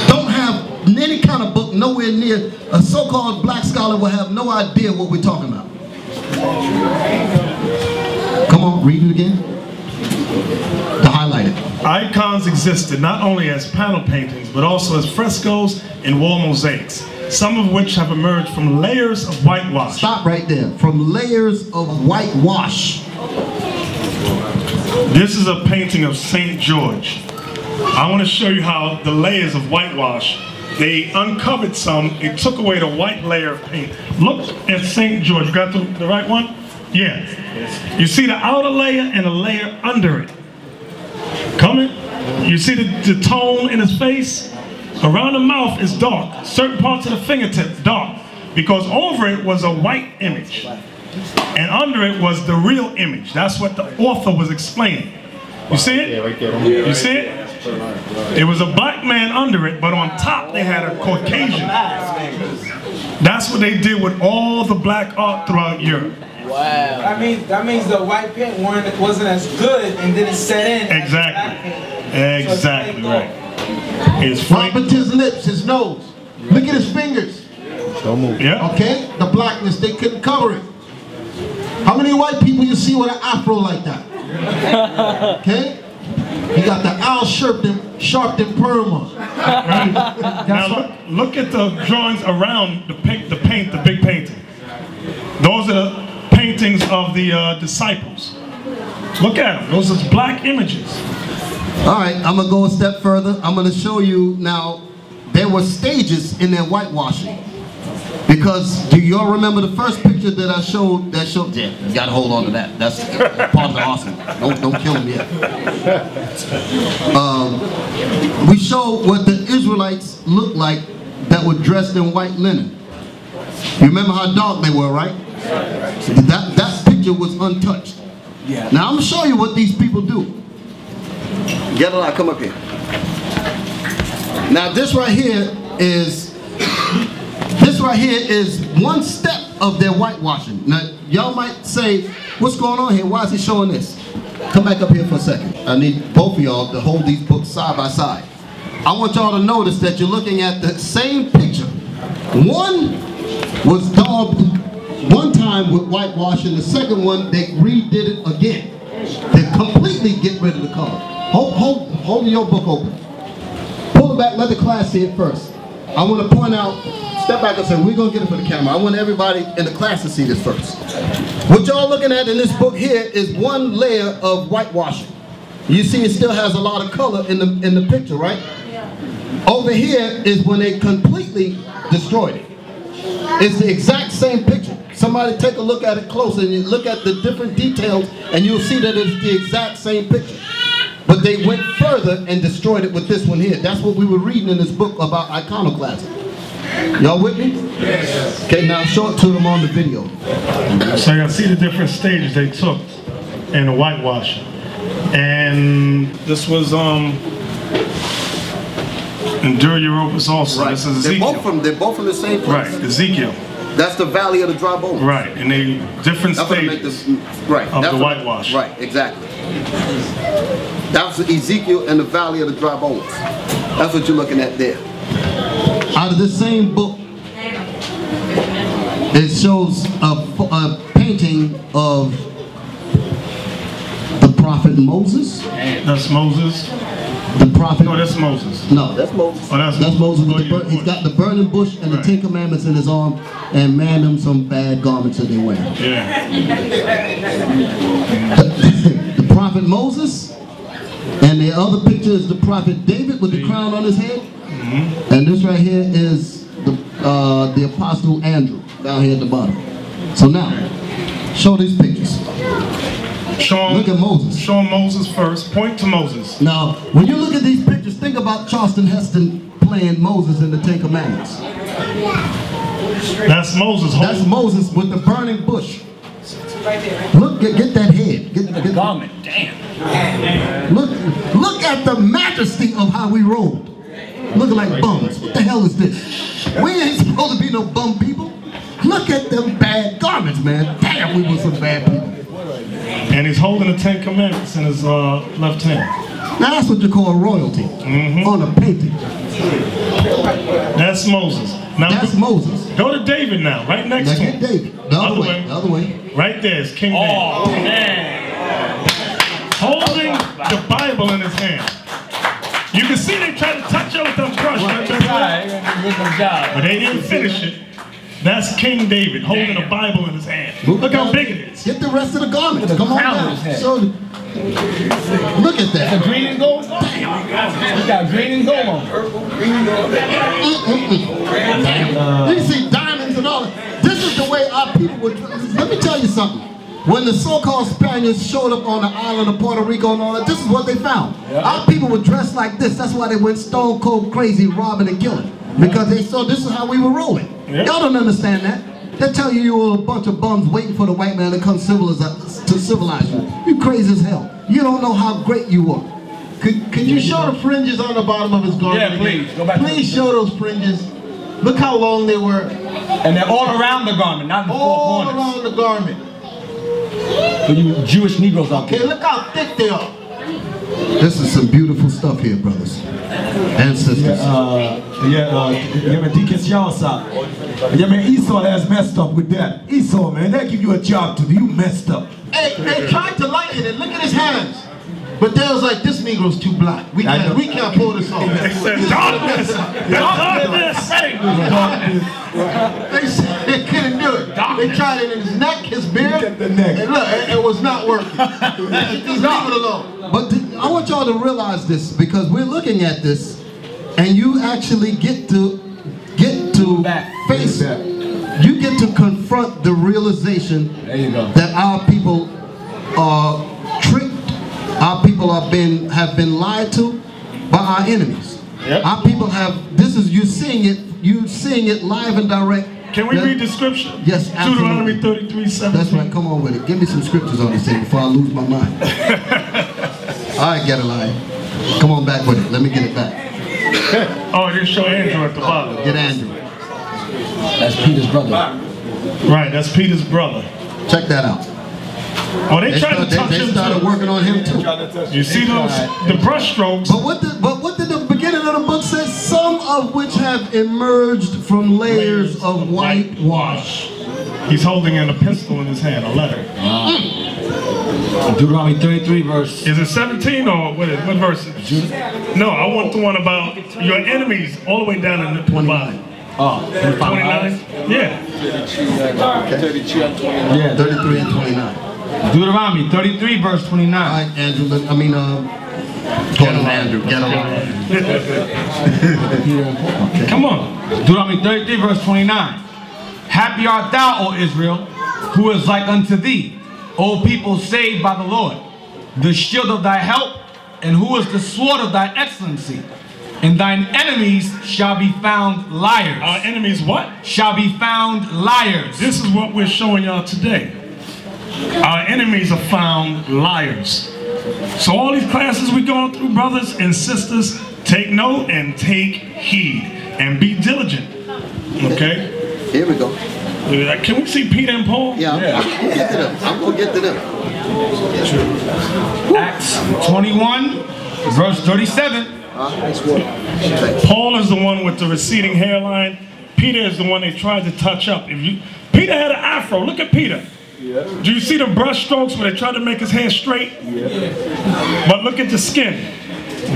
Don't have any kind of book nowhere near. A so-called black scholar will have no idea what we're talking about. Come on, read it again. To highlight it. Icons existed not only as panel paintings, but also as frescoes and wall mosaics, some of which have emerged from layers of whitewash. Stop right there. From layers of whitewash. This is a painting of St. George. I want to show you how the layers of whitewash, they uncovered some, it took away the white layer of paint. Look at St. George. You got the right one? Yeah. You see the outer layer and a layer under it. Coming? You see the tone in his face? Around the mouth is dark. Certain parts of the fingertips dark. Because over it was a white image. And under it was the real image. That's what the author was explaining. You see it? You see it? It was a black man under it, but on top they had a Caucasian. That's what they did with all the black art throughout Europe. Wow. That means the white paint wasn't as good and didn't set in. Exactly. Exactly right. Right with his lips, his nose. Look at his fingers. Don't move. Yeah. Okay? The blackness, they couldn't cover it. How many white people you see with an afro like that? Okay? He got the Al Sharpton perm on. Now look at the drawings around the big painting. Those are the paintings of the disciples. Look at them. Those are black images. All right, I'm going to go a step further. I'm going to show you now, there were stages in their whitewashing. Because, do y'all remember the first picture that I showed, yeah, you got to hold on to that. That's part of the awesome. Don't kill him yet. We showed what the Israelites looked like that were dressed in white linen. You remember how dark they were, right? That picture was untouched. Yeah. Now I'm going to show you what these people do. Get a lot, come up here. Now this right here is one step of their whitewashing. Now y'all might say, what's going on here? Why is he showing this? Come back up here for a second. I need both of y'all to hold these books side by side. I want y'all to notice that you're looking at the same picture. One was daubed one time with whitewashing. The second one, they redid it again to completely get rid of the color. Hold your book open. Pull it back, let the class see it first. I want to point out, step back and say, we're going to get it for the camera. I want everybody in the class to see this first. What y'all looking at in this book here is one layer of whitewashing. You see it still has a lot of color in the picture, right? Yeah. Over here is when they completely destroyed it. It's the exact same picture. Somebody take a look at it closer and you look at the different details and you'll see that it's the exact same picture. But they went further and destroyed it with this one here. That's what we were reading in this book about iconoclasm. Y'all with me? Yes. Okay, now show it to them on the video. So you see the different stages they took in the whitewashing. And this was Endure Europus also. Right. This is Ezekiel. They're both from the same place. Right, Ezekiel. That's the Valley of the Dry Bones. Right, and they different stages of the whitewash. Right, exactly. That was Ezekiel and the Valley of the Dry Bones. That's what you're looking at there. Out of this same book, it shows a painting of the prophet Moses. That's Moses. The prophet. No, that's Moses. No, that's Moses. Oh, that's Moses. He's got the burning bush and the 10 Commandments in his arm, and man, them some bad garments that they wear. Yeah. The prophet Moses, and the other picture is the prophet David with the crown on his head. Mm-hmm. And this right here is the apostle Andrew down here at the bottom. So now, show these pictures. Look at Moses. Show Moses first. Point to Moses. Now, when you look at these pictures, think about Charleston Heston playing Moses in the 10 Commandments. That's Moses. That's Moses with the burning bush. Look, get that head. Get the garment. Damn. Look at the majesty of how we rolled. Looking like bums. What the hell is this? We ain't supposed to be no bum people. Look at them bad garments, man. Damn, we were some bad people. And he's holding the 10 Commandments in his left hand. Now that's what you call royalty on a painting. That's Moses. Now, That's Moses. Go to David now, right next Now to get him. David. The other way. The other way. Right there is King David. Oh, man. Holding the Bible in his hand. You can see they tried to touch it with them brush, but they didn't finish it. That's King David holding a Bible in his hand. Look how big it is. Get the rest of the garments. Come on down. So, look at that. Green and gold? Damn. You got green and gold on. You see diamonds and all that. This is the way our people would. Let me tell you something. When the so-called Spaniards showed up on the island of Puerto Rico and all that, this is what they found. Our people were dressed like this. That's why they went stone cold crazy, robbing and killing. Because they saw this is how we were rolling. Y'all don't understand that. They tell you were a bunch of bums waiting for the white man to come civilize you. You crazy as hell. You don't know how great you were. Could you show the fringes on the bottom of his garment? Yeah, please. Go back. Please show those fringes. Look how long they were. And they're all around the garment, not in the four All corners. around the garment. For you Jewish Negroes out Okay, there. look how thick they are. This is some beautiful stuff here, brothers and sisters. Deacon Yawsa. Esau has messed up with that. Esau, man, they give you a job to do. You messed up. Hey, they tried to lighten it. Look at his hands. But they was like, this Negro's too black. We can't pull this off. They said, darkness. They said they couldn't do it. They tried it in his neck, his beard, and look, it was not working. Just leave it alone. But I want y'all to realize this, because we're looking at this, and you actually get to face it. You get to confront the realization that our people are tricked, our people have been lied to by our enemies. Our people have. This is you seeing it live and direct. Can we read the scripture? Yes, absolutely. Deuteronomy 33:17. That's right. Come on with it. Give me some scriptures on this thing before I lose my mind. All right, get a line. Come on back with it. Let me get it back. Oh, it didn't show Andrew at the bottom. Get Andrew. That's Peter's brother. Right, that's Peter's brother. Check that out. Oh, they tried to touch him They started too. working on him too. You see those, the brush strokes. But what did the beginning of the book say? Some of which have emerged from layers of whitewash. He's holding in a pistol in his hand, a letter. Deuteronomy 33 verse. Is it 17 or what verse is it? No, I want the one about your enemies all the way down in the 29. Oh, 29? Yeah. 33 and 29. Deuteronomy 33 verse 29. All right, Andrew. Get him, Andrew. Get him. Come on. Deuteronomy 33 verse 29. Happy art thou, O Israel, who is like unto thee, O people saved by the Lord, the shield of thy help, and who is the sword of thy excellency. And thine enemies shall be found liars. Our enemies what? Shall be found liars. This is what we're showing y'all today. Our enemies are found liars. So all these classes we're going through, brothers and sisters, take note and take heed and be diligent. Okay? Here we go. Can we see Peter and Paul? Yeah, I'm going to get to them. Acts 21 verse 37. Paul is the one with the receding hairline. Peter is the one they tried to touch up. Peter had an afro. Look at Peter. Do you see the brush strokes where they tried to make his hair straight? But look at the skin.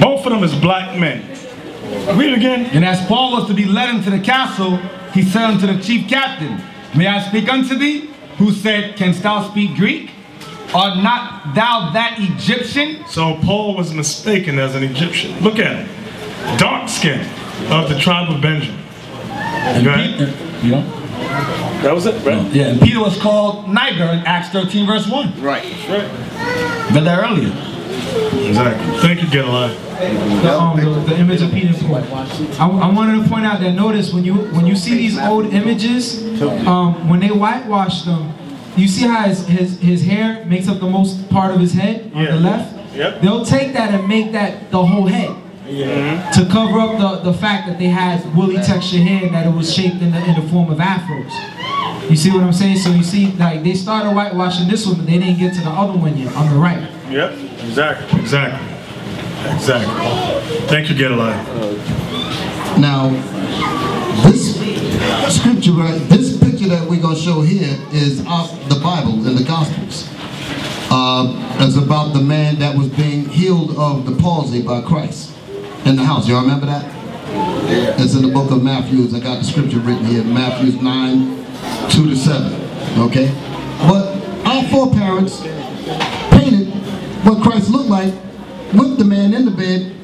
Both of them is black men. Read it again. And as Paul was to be led into the castle, he said unto the chief captain, May I speak unto thee? Who said, Canst thou speak Greek? Art not thou that Egyptian? So Paul was mistaken as an Egyptian. Look at him. Dark skin of the tribe of Benjamin. That was it, right? Yeah, and Peter was called Niger in Acts 13 verse 1. Right. Read that earlier. Exactly. Thank you, Get Alive. The image of Peter and Paul. I wanted to point out that notice when you see these old images, when they whitewash them, you see how his hair makes up the most part of his head on the left? Yep. They'll take that and make that the whole head. To cover up the fact that they had woolly textured hair and that it was shaped in the form of afros. You see what I'm saying? So you see, like, they started whitewashing this one, but they didn't get to the other one yet, on the right. Yep, exactly. Thank you, Get Alive. Now, this Scripture, right? This picture that we're going to show here is of the Bible in the Gospels. It's about the man that was being healed of the palsy by Christ in the house. Y'all remember that? It's in the book of Matthew. I got the scripture written here. Matthew 9:2-7. Okay? But our foreparents painted what Christ looked like with the man in the bed,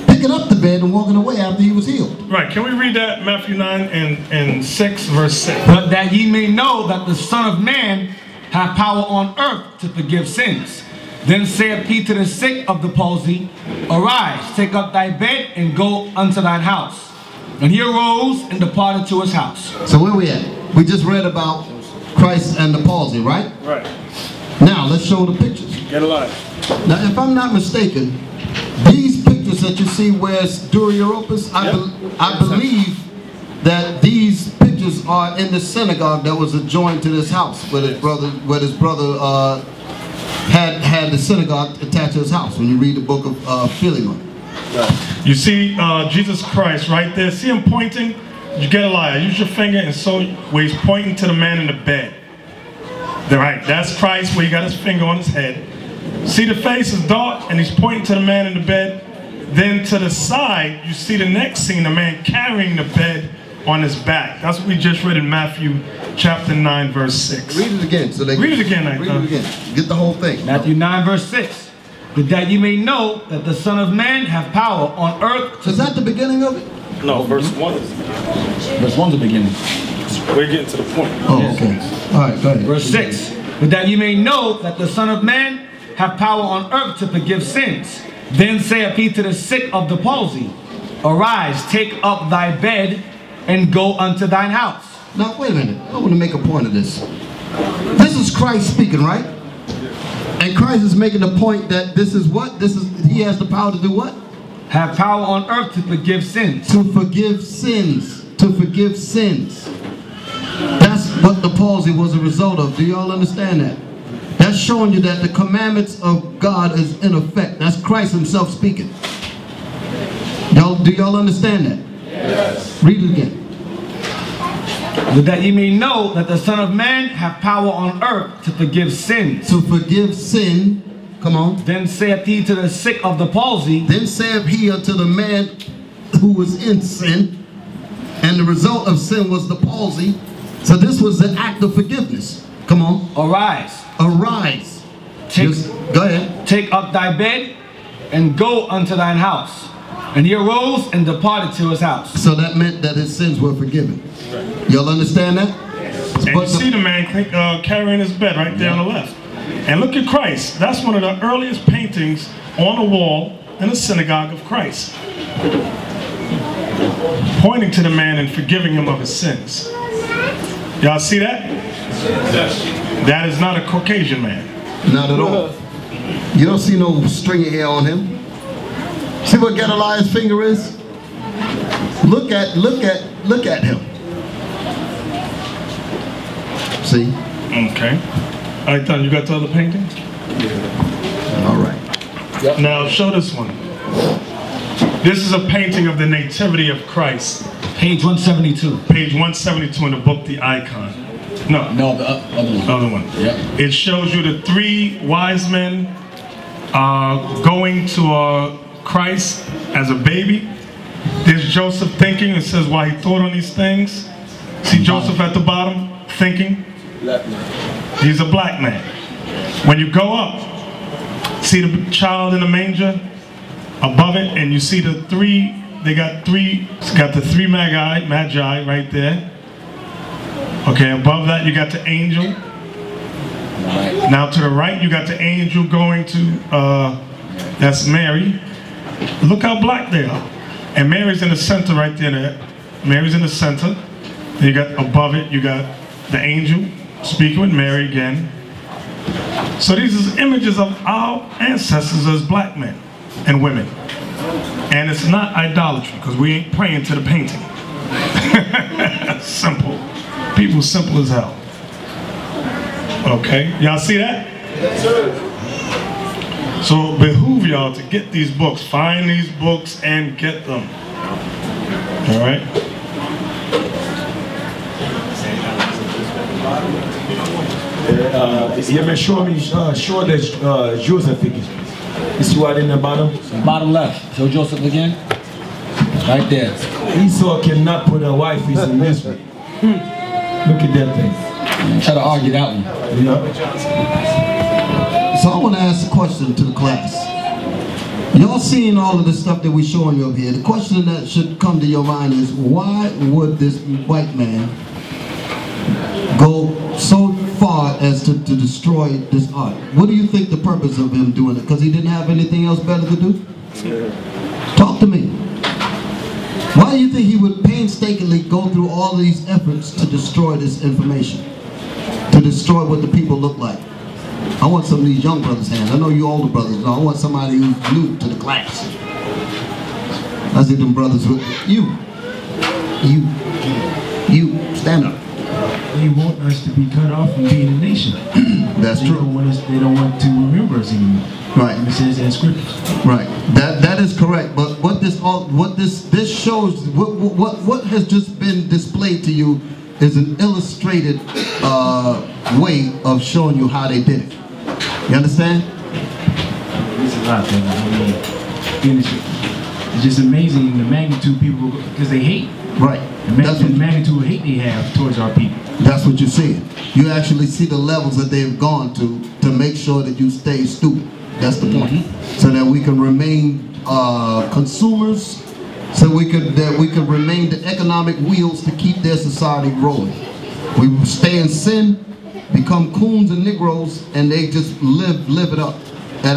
picking up the bed and walking away after he was healed. Right. Can we read that? Matthew 9:6, verse 6. But that ye may know that the Son of Man hath power on earth to forgive sins. Then saith he to the sick of the palsy, Arise, take up thy bed, and go unto thine house. And he arose and departed to his house. So where we at? We just read about Christ and the palsy, right? Right. Now let's show the pictures. Get alive. Now if I'm not mistaken, these pictures that you see where it's Dura Europus, I believe that these pictures are in the synagogue that was adjoined to this house where his brother had the synagogue attached to his house when you read the book of Philemon. You see Jesus Christ right there. See him pointing? You get a lie. Use your finger and so where he's pointing to the man in the bed. Right, that's Christ where he got his finger on his head. See the face is dark and he's pointing to the man in the bed. Then to the side, you see the next scene, the man carrying the bed on his back. That's what we just read in Matthew chapter 9, verse 6. Read it again. So they read it again, Read it again. Get the whole thing. Matthew 9, verse 6. But that ye may know that the Son of Man hath power on earth. Is that the beginning of it? No, verse 1 is the beginning. Verse 1's the beginning. We're getting to the point. Oh, okay. All right, go ahead. Verse 6. But that ye may know that the Son of Man hath power on earth to forgive sins. Then saith he to the sick of the palsy, Arise, take up thy bed, and go unto thine house. Now, wait a minute. I want to make a point of this. This is Christ speaking, right? And Christ is making the point that this is what? He has the power to do what? Have power on earth to forgive sins. To forgive sins. To forgive sins. That's what the palsy was a result of. Do y'all understand that? That's showing you that the commandments of God is in effect. That's Christ himself speaking. Do y'all understand that? Yes. Read it again. But that ye may know that the Son of Man hath power on earth to forgive sins. To forgive sin. Come on. Then saith he to the sick of the palsy. Then saith he unto the man who was in sin, and the result of sin was the palsy. So this was an act of forgiveness. Come on. Arise. Arise. Go ahead. Take up thy bed and go unto thine house. And he arose and departed to his house. So that meant that his sins were forgiven. Y'all understand that? And you see the man carrying his bed right there on the left. And look at Christ. That's one of the earliest paintings on the wall in the synagogue of Christ. Pointing to the man and forgiving him of his sins. Y'all see that? That is not a Caucasian man. Not at all. You don't see no stringy hair on him. See what Gedaliah's finger is? Look at him. See? Okay. All right, Don, you got the other paintings? Yeah. All right. Yep. Now show this one. This is a painting of the Nativity of Christ. Page 172. Page 172 in the book, The Icon. No, the other one. Other one. Yep. It shows you the three wise men going to Christ as a baby. There's Joseph thinking. It says why he thought on these things. See Joseph at the bottom thinking. Black man. He's a black man. When you go up, see the child in the manger above it, and you see the three. They got three. It's got the three magi right there. Okay, above that you got the angel. Now to the right you got the angel going to, that's Mary. Look how black they are. And Mary's in the center right there. Mary's in the center. Then you got above it, you got the angel speaking with Mary again. So these are images of our ancestors as black men and women. And it's not idolatry, because we ain't praying to the painting. Simple. People simple as hell. Okay, y'all see that? Yes, sir. So behoove y'all to get these books. Find these books and get them. All right? You may show me, show the Joseph again. You see what in the bottom? Bottom left. Show Joseph again. Right there. Esau cannot put a wife in misery. Look at that thing. Try to argue that one. Yeah. So I want to ask a question to the class. Y'all seeing all of the stuff that we're showing you up here. The question that should come to your mind is, why would this white man go so far as to destroy this art? What do you think the purpose of him doing it? Because he didn't have anything else better to do? Talk to me. Why do you think he would painstakingly go through all of these efforts to destroy this information? To destroy what the people look like? I want some of these young brothers' hands. I know you older brothers, but I want somebody who's new to the class. I see them brothers with you, stand up. They want us to be cut off from being a nation. That's true. They don't want to remember us anymore. Right. And it says in scripture. Right. That is correct. But what this shows, what has just been displayed to you is an illustrated way of showing you how they did it. You understand? It's a lot, man. I mean, it's just amazing the magnitude people, because they hate. Right. The magnitude of hate they have towards our people. That's what you're seeing. You actually see the levels that they've gone to make sure that you stay stupid. That's the point. So that we can remain consumers, so that we can remain the economic wheels to keep their society rolling. We stay in sin, become coons and Negroes, and they just live it up at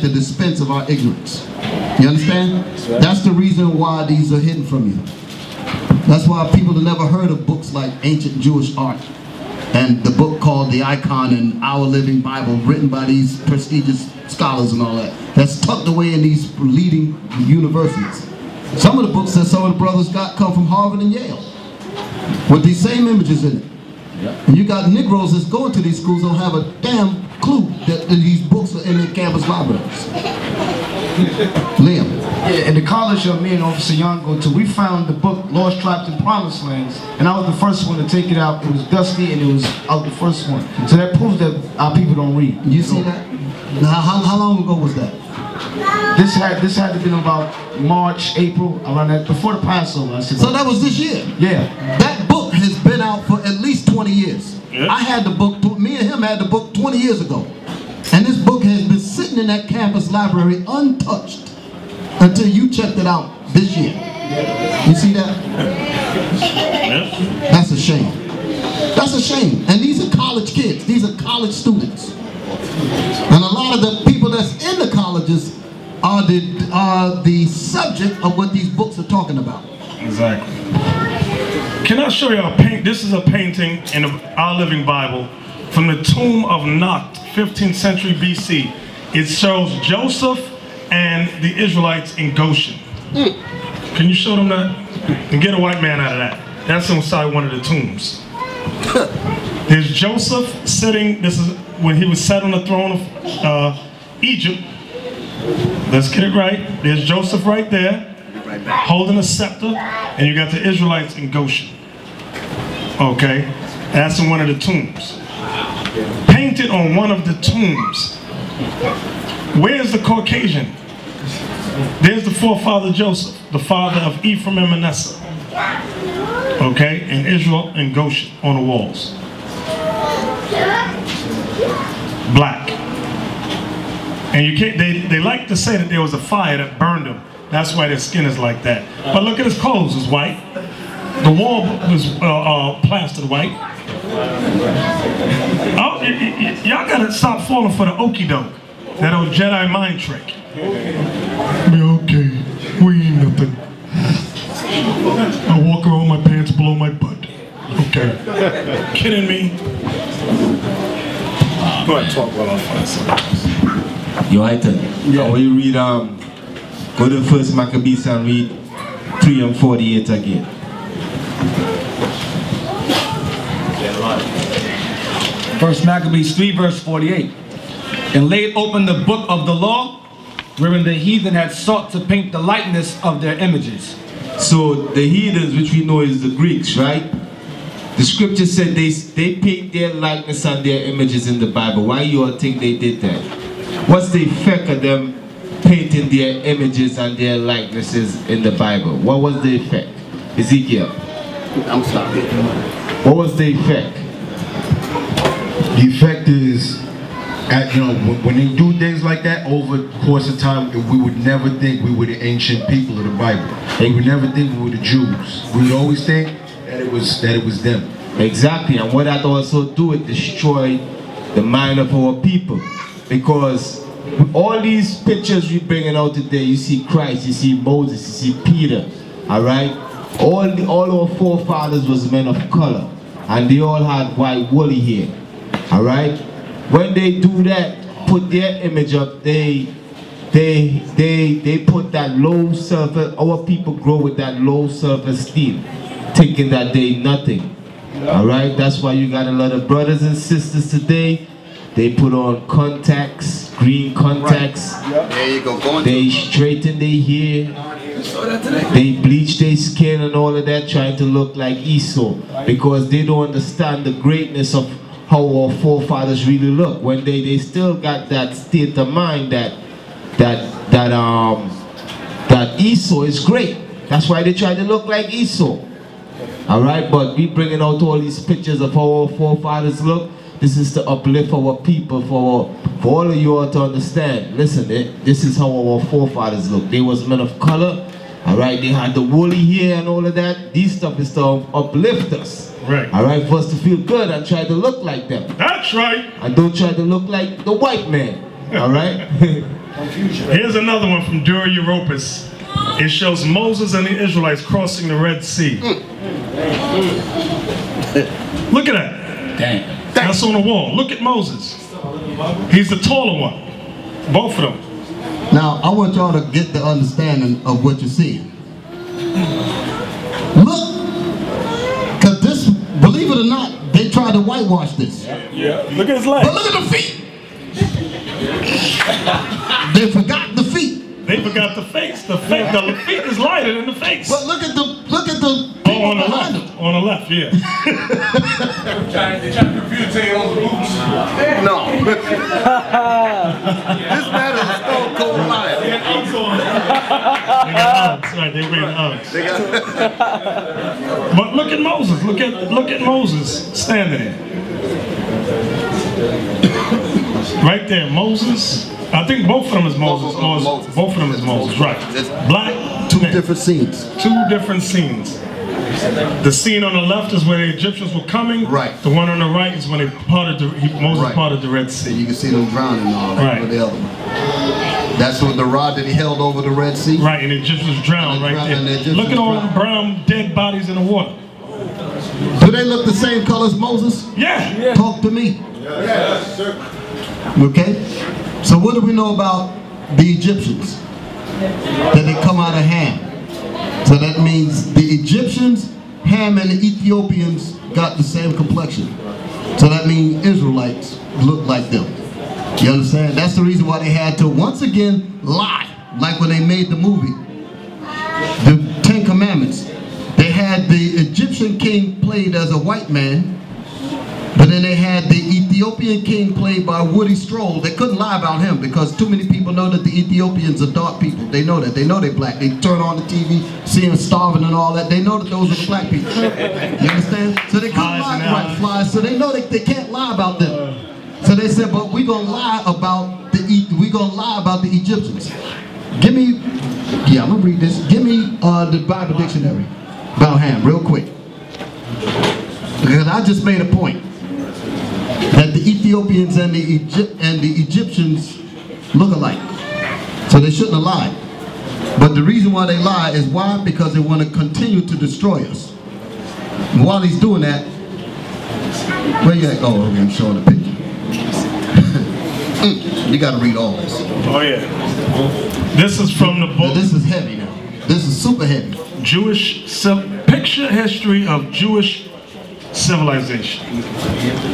the expense of our ignorance. You understand? That's the reason why these are hidden from you. That's why people have never heard of books like Ancient Jewish Art and the book called The Icon and Our Living Bible, written by these prestigious scholars and all that. That's tucked away in these leading universities. Some of the books that some of the brothers got come from Harvard and Yale with these same images in it. And you got Negroes that's going to these schools don't have a damn clue that these books are in their campus libraries. Liam. Yeah, at the college me and Officer Young go to, we found the book Lost Tribes and Promised Lands, and I was the first one to take it out. It was dusty and it was out the first one. So that proves that our people don't read. You see that? Now, how long ago was that? This had to have been about March, April, around that, before the Passover. So that was this year? Yeah. That book has been out for at least 20 years. Yeah. I had the book, me and him had the book 20 years ago. And this book has been sitting in that campus library untouched until you checked it out this year. You see that? That's a shame. That's a shame. And these are college kids. These are college students. And a lot of the people that's in the colleges are the subject of what these books are talking about. Exactly. Can I show you a paint? This is a painting in Our Living Bible from the tomb of Nacht, 15th century BC. It shows Joseph and the Israelites in Goshen. Can you show them that? And get a white man out of that. That's inside one of the tombs. There's Joseph sitting, this is when he was sat on the throne of Egypt. Let's get it right. There's Joseph right there, holding a scepter, and you got the Israelites in Goshen. Okay, that's in one of the tombs. Painted on one of the tombs. Where's the Caucasian? There's the forefather Joseph, the father of Ephraim and Manasseh. Okay, in Israel and Goshen on the walls. Black. And you can't, they like to say that there was a fire that burned them. That's why their skin is like that. But look at his clothes, it's white. The wall was plastered white. Oh, y'all gotta stop falling for the okie doke. That old Jedi mind trick. Be okay, we ain't nothing. I walk around my pants below my butt. Okay. Kidding me? Go ahead, talk while I find something. Yo, Iton. Yeah. When you read, go to the first Maccabees and read 3 and 48 again. First Maccabees 3 verse 48. And laid open the book of the law, wherein the heathen had sought to paint the likeness of their images. So the heathens, which we know is the Greeks, right? The scripture said they paint their likeness and their images in the Bible. Why you all think they did that? What's the effect of them painting their images and their likenesses in the Bible? What was the effect? Ezekiel. I'm sorry. What was the effect? The effect is, when they do things like that over the course of time, we would never think we were the ancient people of the Bible. We would never think we were the Jews. We would always think that it was them. Exactly, and what that also do, it destroy the mind of our people. Because all these pictures we bringing out today, you see Christ, you see Moses, you see Peter, all right? All our forefathers was men of color, and they all had white woolly hair, all right? When they do that, put their image up, they put that low self, our people grow with that low self-esteem, thinking that they nothing, all right? That's why you got a lot of brothers and sisters today, they put on contacts, green contacts. Right. Yep. There you go. They straighten their hair. They bleach their skin and all of that, trying to look like Esau, because they don't understand the greatness of how our forefathers really look. When they still got that state of mind that Esau is great. That's why they try to look like Esau. All right, but we bringing out all these pictures of how our forefathers look. This is to uplift our people, for all of you all to understand. Listen, this is how our forefathers look. They was men of color, all right? They had the woolly hair and all of that. These stuff is to uplift us, right? All right, for us to feel good and try to look like them. That's right. And don't try to look like the white man, all right? Here's another one from Dura Europus. It shows Moses and the Israelites crossing the Red Sea. Look at that. Damn. That's on the wall. Look at Moses. He's the taller one. Both of them. Now, I want y'all to get the understanding of what you're seeing. Look, because this, believe it or not, they tried to whitewash this. Yeah. Look at his legs. But look at the feet. They forgot the feet. They forgot the face. The feet is lighter than the face. But look at the on the left. On the left, yeah. They're trying to confuse you on the boots. No. This man is a stone cold liar. They got Uggs, right? They wear Uggs. But look at Moses. Look at Moses standing there. Right there, Moses. I think both of them is Moses. Both of them is Moses, right. Black. Two different scenes. Two different scenes. The scene on the left is where the Egyptians were coming. Right. The one on the right is when they Moses parted the Red Sea. And you can see them drowning and all that. Right. With the other one. That's what the rod that he held over the Red Sea. Right, and the Egyptians drowned right there. Look at all the brown dead bodies in the water. Do they look the same color as Moses? Yeah. Talk to me. Yes, sir. Okay? So what do we know about the Egyptians? That they come out of Ham. So that means the Egyptians, Ham, and the Ethiopians got the same complexion. So that means Israelites look like them. You understand? That's the reason why they had to once again lie. Like when they made the movie, the 10 Commandments. They had the Egyptian king played as a white man, but then they had the Ethiopian king played by Woody Stroll. They couldn't lie about him because too many people know that the Ethiopians are dark people. They know that. They know they're black. They turn on the TV, see them starving and all that. They know that those are the black people. You understand? So they couldn't lie about flies. So they know they can't lie about them. So they said, but we're gonna lie about the Egyptians. Give me, yeah, I'm gonna read this. Give me the Bible dictionary about Ham, real quick. Because I just made a point that the Ethiopians and the Egyptians look alike. So they shouldn't have lied. But the reason why they lie is why? Because they want to continue to destroy us. And while he's doing that, where you at? Oh, okay, I'm showing the picture. You got to read all this. Oh yeah. This is from the book. Now, this is heavy now. This is super heavy. Picture history of Jewish civilization.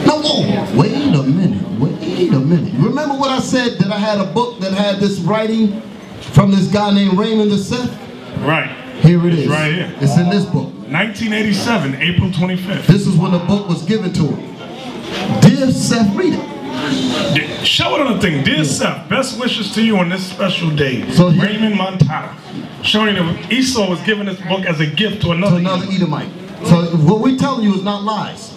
No, wait a minute. Remember what I said, that I had a book that had this writing from this guy named Raymond the Seth? Right. Here it is. Right here. It's in this book. 1987, April 25th. This is when the book was given to him. Dear Seth, read it. Show it on the thing. Dear Seth, best wishes to you on this special day. So Raymond Montana. Showing that Esau was giving this book as a gift to another Edomite. So what we're telling you is not lies.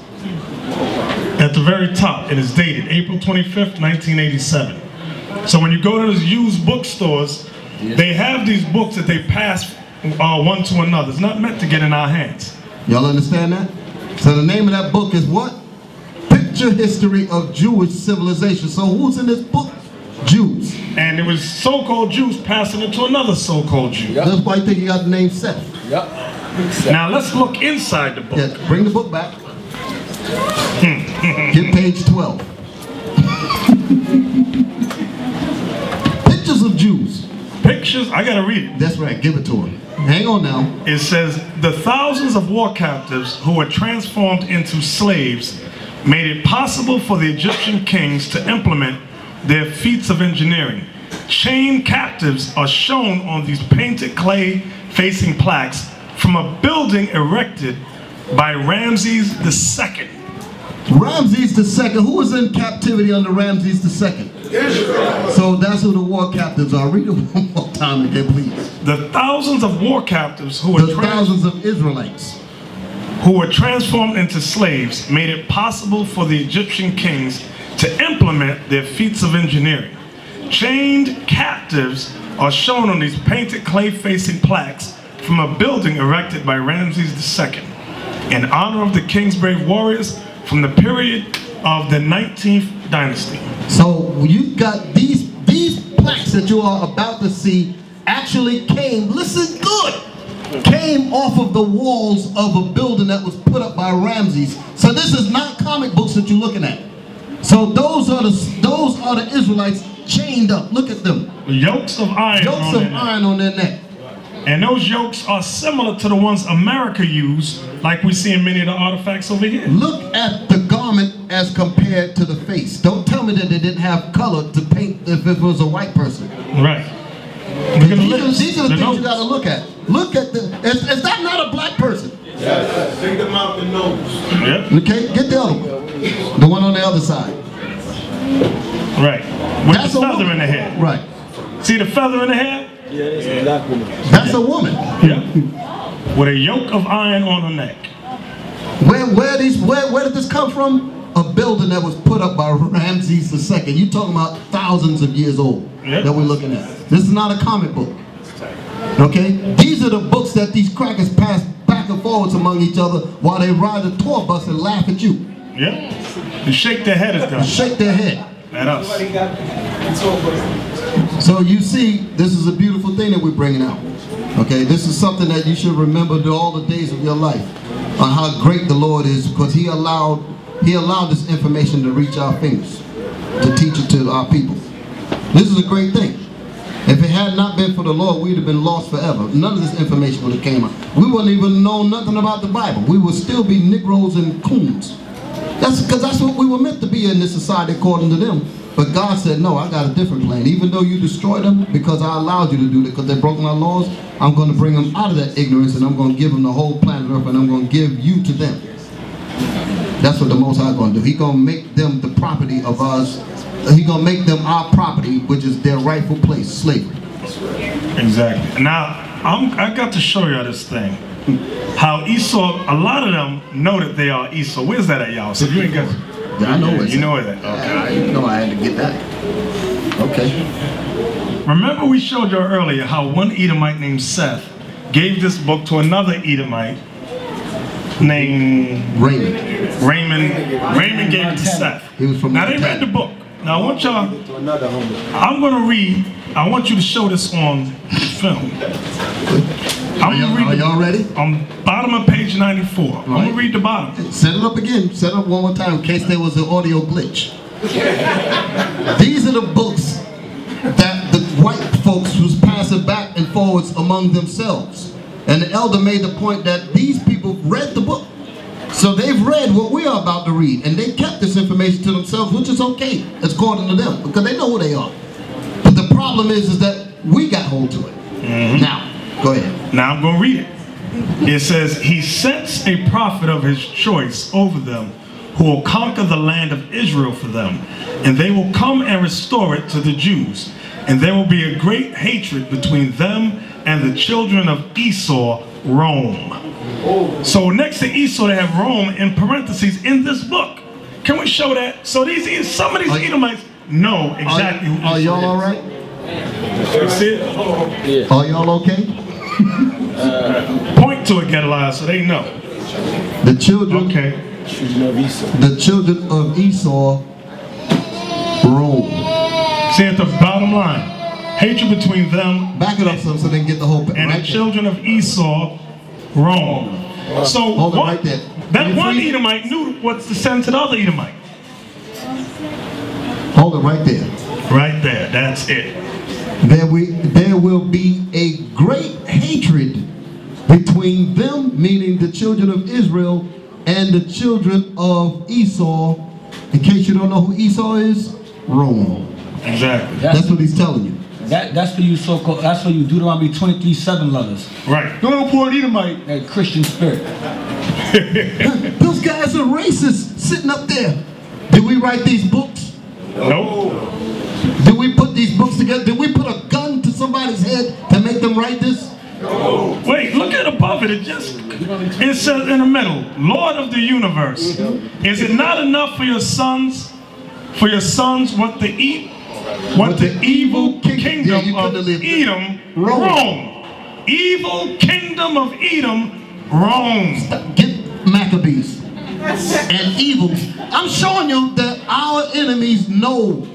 At the very top, it is dated April 25th, 1987. So when you go to those used bookstores, they have these books that they pass one to another. It's not meant to get in our hands. Y'all understand that? So the name of that book is what? Picture History of Jewish Civilization. So who's in this book? Jews. And it was so-called Jews passing it to another so-called Jew. That's why you think you got the name Seth. Yep. Now let's look inside the book. Yeah, bring the book back. Get page 12. Pictures of Jews. Pictures? I gotta read it. That's right, give it to him. Hang on now. It says, the thousands of war captives who were transformed into slaves made it possible for the Egyptian kings to implement their feats of engineering. Chained captives are shown on these painted clay facing plaques from a building erected by Ramses II. Ramses II, who was in captivity under Ramses II? Israel. So that's who the war captives are. Read it one more time again, please. The thousands of war captives who were thousands of Israelites who were transformed into slaves made it possible for the Egyptian kings to implement their feats of engineering. Chained captives are shown on these painted clay-facing plaques from a building erected by Ramses II in honor of the king's brave warriors from the period of the 19th dynasty. So you got these plaques that you are about to see actually came, listen good, came off of the walls of a building that was put up by Ramses. So this is not comic books that you're looking at. So those are the Israelites chained up. Look at them. Yokes of iron. Yokes of iron on their neck. And those yokes are similar to the ones America used, like we see in many of the artifacts over here. Look at the garment as compared to the face. Don't tell me that they didn't have color to paint if it was a white person. Right. These are the things you got to look at. Look at the, is that not a black person? Yes. Take them out the nose. Yep. Okay, get the other one. The one on the other side. Right. With the feather in the hair. Right. See the feather in the hair? Yeah, that's a black woman. That's a woman. Yeah. With a yoke of iron on her neck. Where did this come from? A building that was put up by Ramses II. You talking about thousands of years old that we're looking at. This is not a comic book. Okay? These are the books that these crackers pass back and forwards among each other while they ride the tour bus and laugh at you. Yeah. And shake their head at them. Shake their head. At us. So you see, this is a beautiful thing that we're bringing out. Okay, this is something that you should remember all the days of your life on how great the Lord is, because He allowed this information to reach our fingers, to teach it to our people. This is a great thing. If it had not been for the Lord, we'd have been lost forever. None of this information would have came out. We wouldn't even know nothing about the Bible. We would still be Negroes and coons. That's because that's what we were meant to be in this society according to them. But God said, no, I got a different plan. Even though you destroyed them, because I allowed you to do that, because they broke my laws, I'm going to bring them out of that ignorance, and I'm going to give them the whole planet Earth, and I'm going to give you to them. That's what the Most High is going to do. He's going to make them the property of us. He's going to make them our property, which is their rightful place, slavery. Exactly. Now, I got to show you this thing. How Esau, a lot of them know that they are Esau. Where's that at, y'all? So you ain't got... Yeah, I know where you know where that. Okay. You know I had to get that. Okay. Remember we showed you earlier how one Edomite named Seth gave this book to another Edomite named Raymond. Raymond gave it to Seth. He was from now they read the book. Now I want y'all, I'm going to read, I want you to show this on film. Are y'all ready? On bottom of page 94. Right. I'm going to read the bottom. Set it up again. Set it up one more time in case there was an audio glitch. These are the books that the white folks was passing back and forwards among themselves. And the elder made the point that these people read the book. So they've read what we are about to read. And they kept this information to themselves, which is okay. It's according to them, because they know who they are. But the problem is that we got hold to it. Mm-hmm. Now, go ahead. Now I'm going to read it. It says, he sets a prophet of his choice over them, who will conquer the land of Israel for them, and they will come and restore it to the Jews. And there will be a great hatred between them and the children of Esau, Rome. So next to Esau, they have Rome in parentheses in this book. Can we show that? So some of these Edomites know exactly who Esau is. Are y'all all right? You see it? Yeah. Are y'all okay? Point to it, Gedaliah, so they know. The children. Okay. The children of Esau, Rome. See at the bottom line, hatred between them. Back it up so they can get the whole. And the children of Esau, Rome. So hold it right there. That one Edomite knew what's to send to the other Edomite. Hold it right there. Right there. That's it. There will be a great hatred between them, meaning the children of Israel, and the children of Esau. In case you don't know who Esau is, Rome. Exactly. That's what he's telling you. That's for you so-called. That's for you Deuteronomy 23:7 lovers. Right. Don't pour an Edomite. That Christian spirit. Those guys are racist sitting up there. Did we write these books? No. Did we put these books together? Did we put a gun to somebody's head to make them write this? No. Wait, look at above it. It says in the middle, Lord of the universe. Is it not enough for your sons what the evil kingdom of Edom, Rome. Evil kingdom of Edom, Rome. Get Maccabees and evils. I'm showing you that our enemies know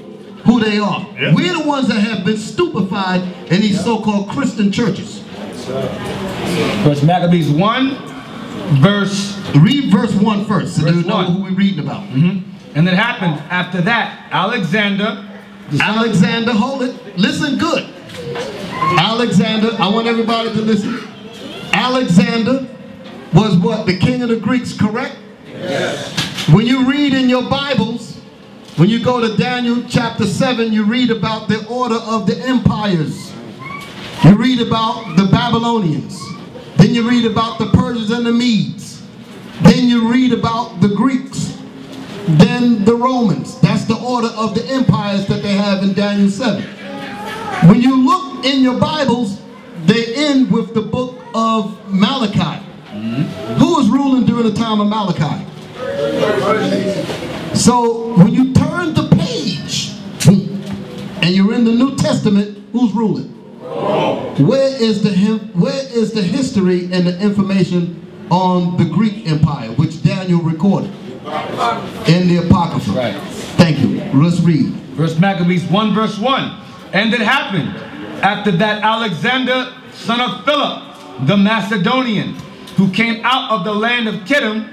who they are. Yep. We're the ones that have been stupefied in these so-called Christian churches. First Maccabees 1, verse... Read verse 1 first, so you know who we're reading about. And it happened after that, Alexander, hold it. Listen good. Alexander, I want everybody to listen. Alexander was what? The king of the Greeks, correct? Yes. When you read in your Bibles, when you go to Daniel chapter 7, you read about the order of the empires. You read about the Babylonians. Then you read about the Persians and the Medes. Then you read about the Greeks. Then the Romans. That's the order of the empires that they have in Daniel 7. When you look in your Bibles, they end with the book of Malachi. Who was ruling during the time of Malachi? So when you turn the page and you're in the New Testament, who's ruling? Where is the history and the information on the Greek Empire, which Daniel recorded in the Apocrypha? Right. Thank you. Let's read. First Maccabees 1, verse 1. And it happened after that Alexander, son of Philip, the Macedonian, who came out of the land of Kittim,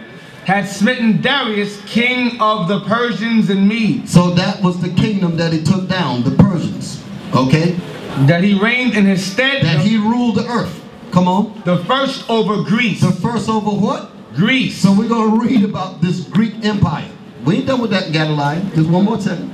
had smitten Darius, king of the Persians and Medes. So that was the kingdom that he took down, the Persians. Okay? That he reigned in his stead. That he ruled the earth. Come on. The first over Greece. The first over what? Greece. So we're going to read about this Greek Empire. We ain't done with that, Gedaliah. Just one more second.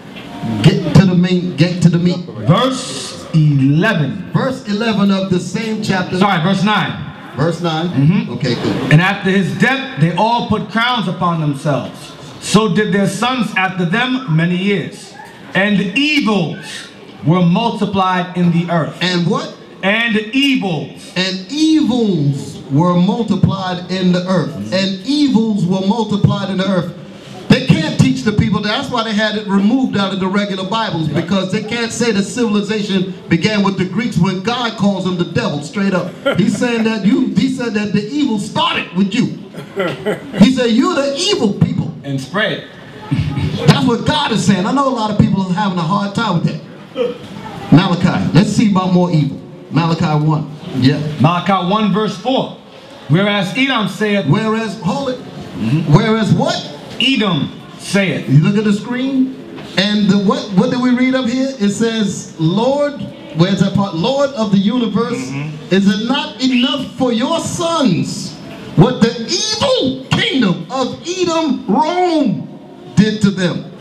Get to the meat. Verse 11. Verse 11 of the same chapter. Sorry, verse 9. Verse 9? Okay, good. And after his death, they all put crowns upon themselves. So did their sons after them many years. And evils were multiplied in the earth. And what? And evils. And evils were multiplied in the earth. And evils were multiplied in the earth. They can't teach the people. That's why they had it removed out of the regular Bibles, because they can't say that civilization began with the Greeks when God calls them the devil straight up. He's saying that he said that the evil started with you. He said you're the evil people. And spread. That's what God is saying. I know a lot of people are having a hard time with that. Malachi. Let's see about more evil. Malachi 1. Yeah. Malachi 1 verse 4. Whereas Edom saith. Whereas, hold it. Whereas what? Edom saith. You look at the screen. And what did we read up here? It says, Lord, where's that part? Lord of the universe, is it not enough for your sons what the evil kingdom of Edom, Rome did to them?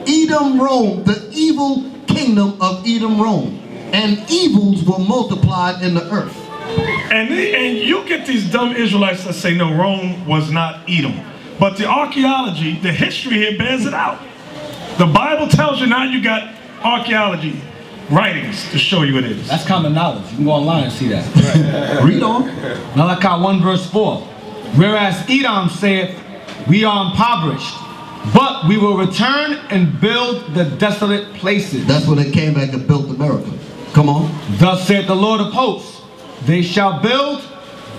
Edom, Rome, the evil kingdom of Edom, Rome. And evils were multiplied in the earth. And you get these dumb Israelites that say, no, Rome was not Edom. But the archaeology, the history here bears it out. The Bible tells you now you got archaeology writings to show you it is. That's common knowledge. You can go online and see that. Read on. Malachi 1 verse 4. Whereas Edom saith, we are impoverished, but we will return and build the desolate places. That's when they came back and built America. Come on. Thus saith the Lord of hosts, they shall build,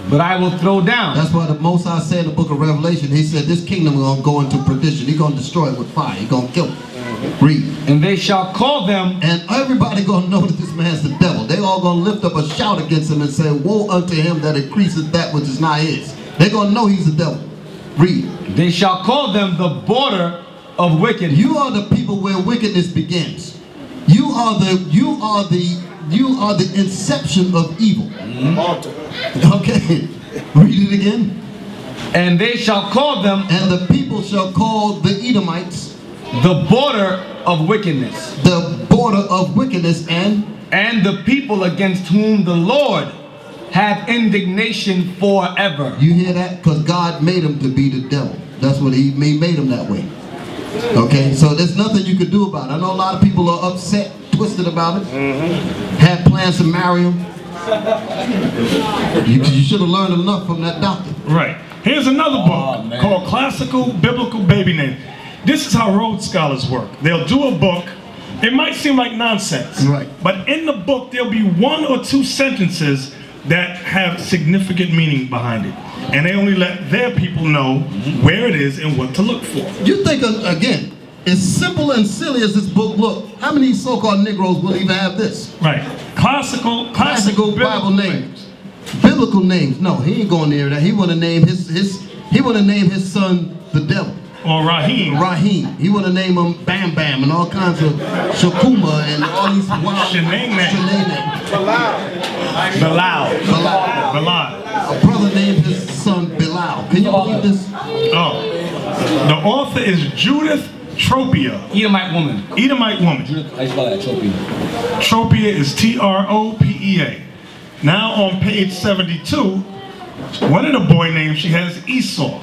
but I will throw down. That's why the Most High said in the book of Revelation, he said this kingdom is going to go into perdition. He's going to destroy it with fire. He's going to kill it. Read. And they shall call them. And everybody going to know that this man's the devil. They all going to lift up a shout against him and say, woe unto him that increaseth that which is not his. They're going to know he's the devil. Read. They shall call them the border of wickedness. You are the people where wickedness begins. You are the inception of evil. Okay. Read it again. And they shall call them. And the people shall call the Edomites the border of wickedness. The border of wickedness and the people against whom the Lord have indignation forever. You hear that? Because God made him to be the devil. That's what he made him that way. Okay, so there's nothing you could do about it. I know a lot of people are upset, twisted about it. Had plans to marry him. You should have learned enough from that doctor. Right. Here's another book called Classical Biblical Baby Names. This is how Rhodes scholars work. They'll do a book. It might seem like nonsense. Right. But in the book, there'll be 1 or 2 sentences that have significant meaning behind it. And they only let their people know where it is and what to look for. You think, again, as simple and silly as this book look, how many so-called Negroes will even have this? Right. Classical Bible names. Biblical names. No, he ain't going near that. He want to name his son the devil. Or Raheem. Raheem. He want to name him Bam Bam and all kinds of Shakuma and all these wild names. Bilal. A brother named his son Bilal. Can you believe this? Oh. The author is Judith Tropia. Edomite woman. Edomite woman. Judith, I spell that, Tropia. Tropia is T-R-O-P-E-A. Now on page 72, one of the boy names she has Esau.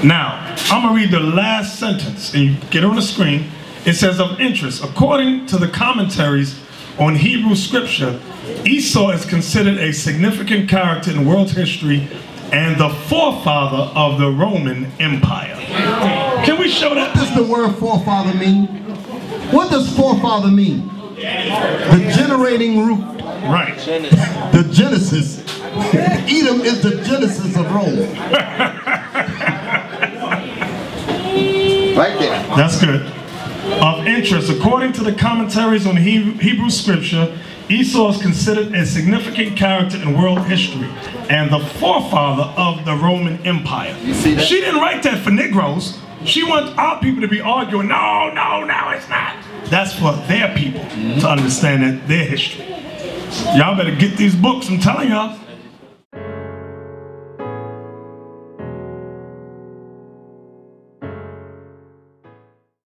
Now, I'm going to read the last sentence, and you get it on the screen. It says, of interest, according to the commentaries on Hebrew scripture, Esau is considered a significant character in world history and the forefather of the Roman Empire. Can we show that? What does the word forefather mean? What does forefather mean? The generating root. Right. The Genesis. Edom is the Genesis of Rome. Right there. That's good. Of interest, according to the commentaries on Hebrew scripture, Esau is considered a significant character in world history and the forefather of the Roman Empire. You see that? She didn't write that for Negroes. She wants our people to be arguing, no, it's not. That's for their people to understand their history. Y'all better get these books, I'm telling y'all.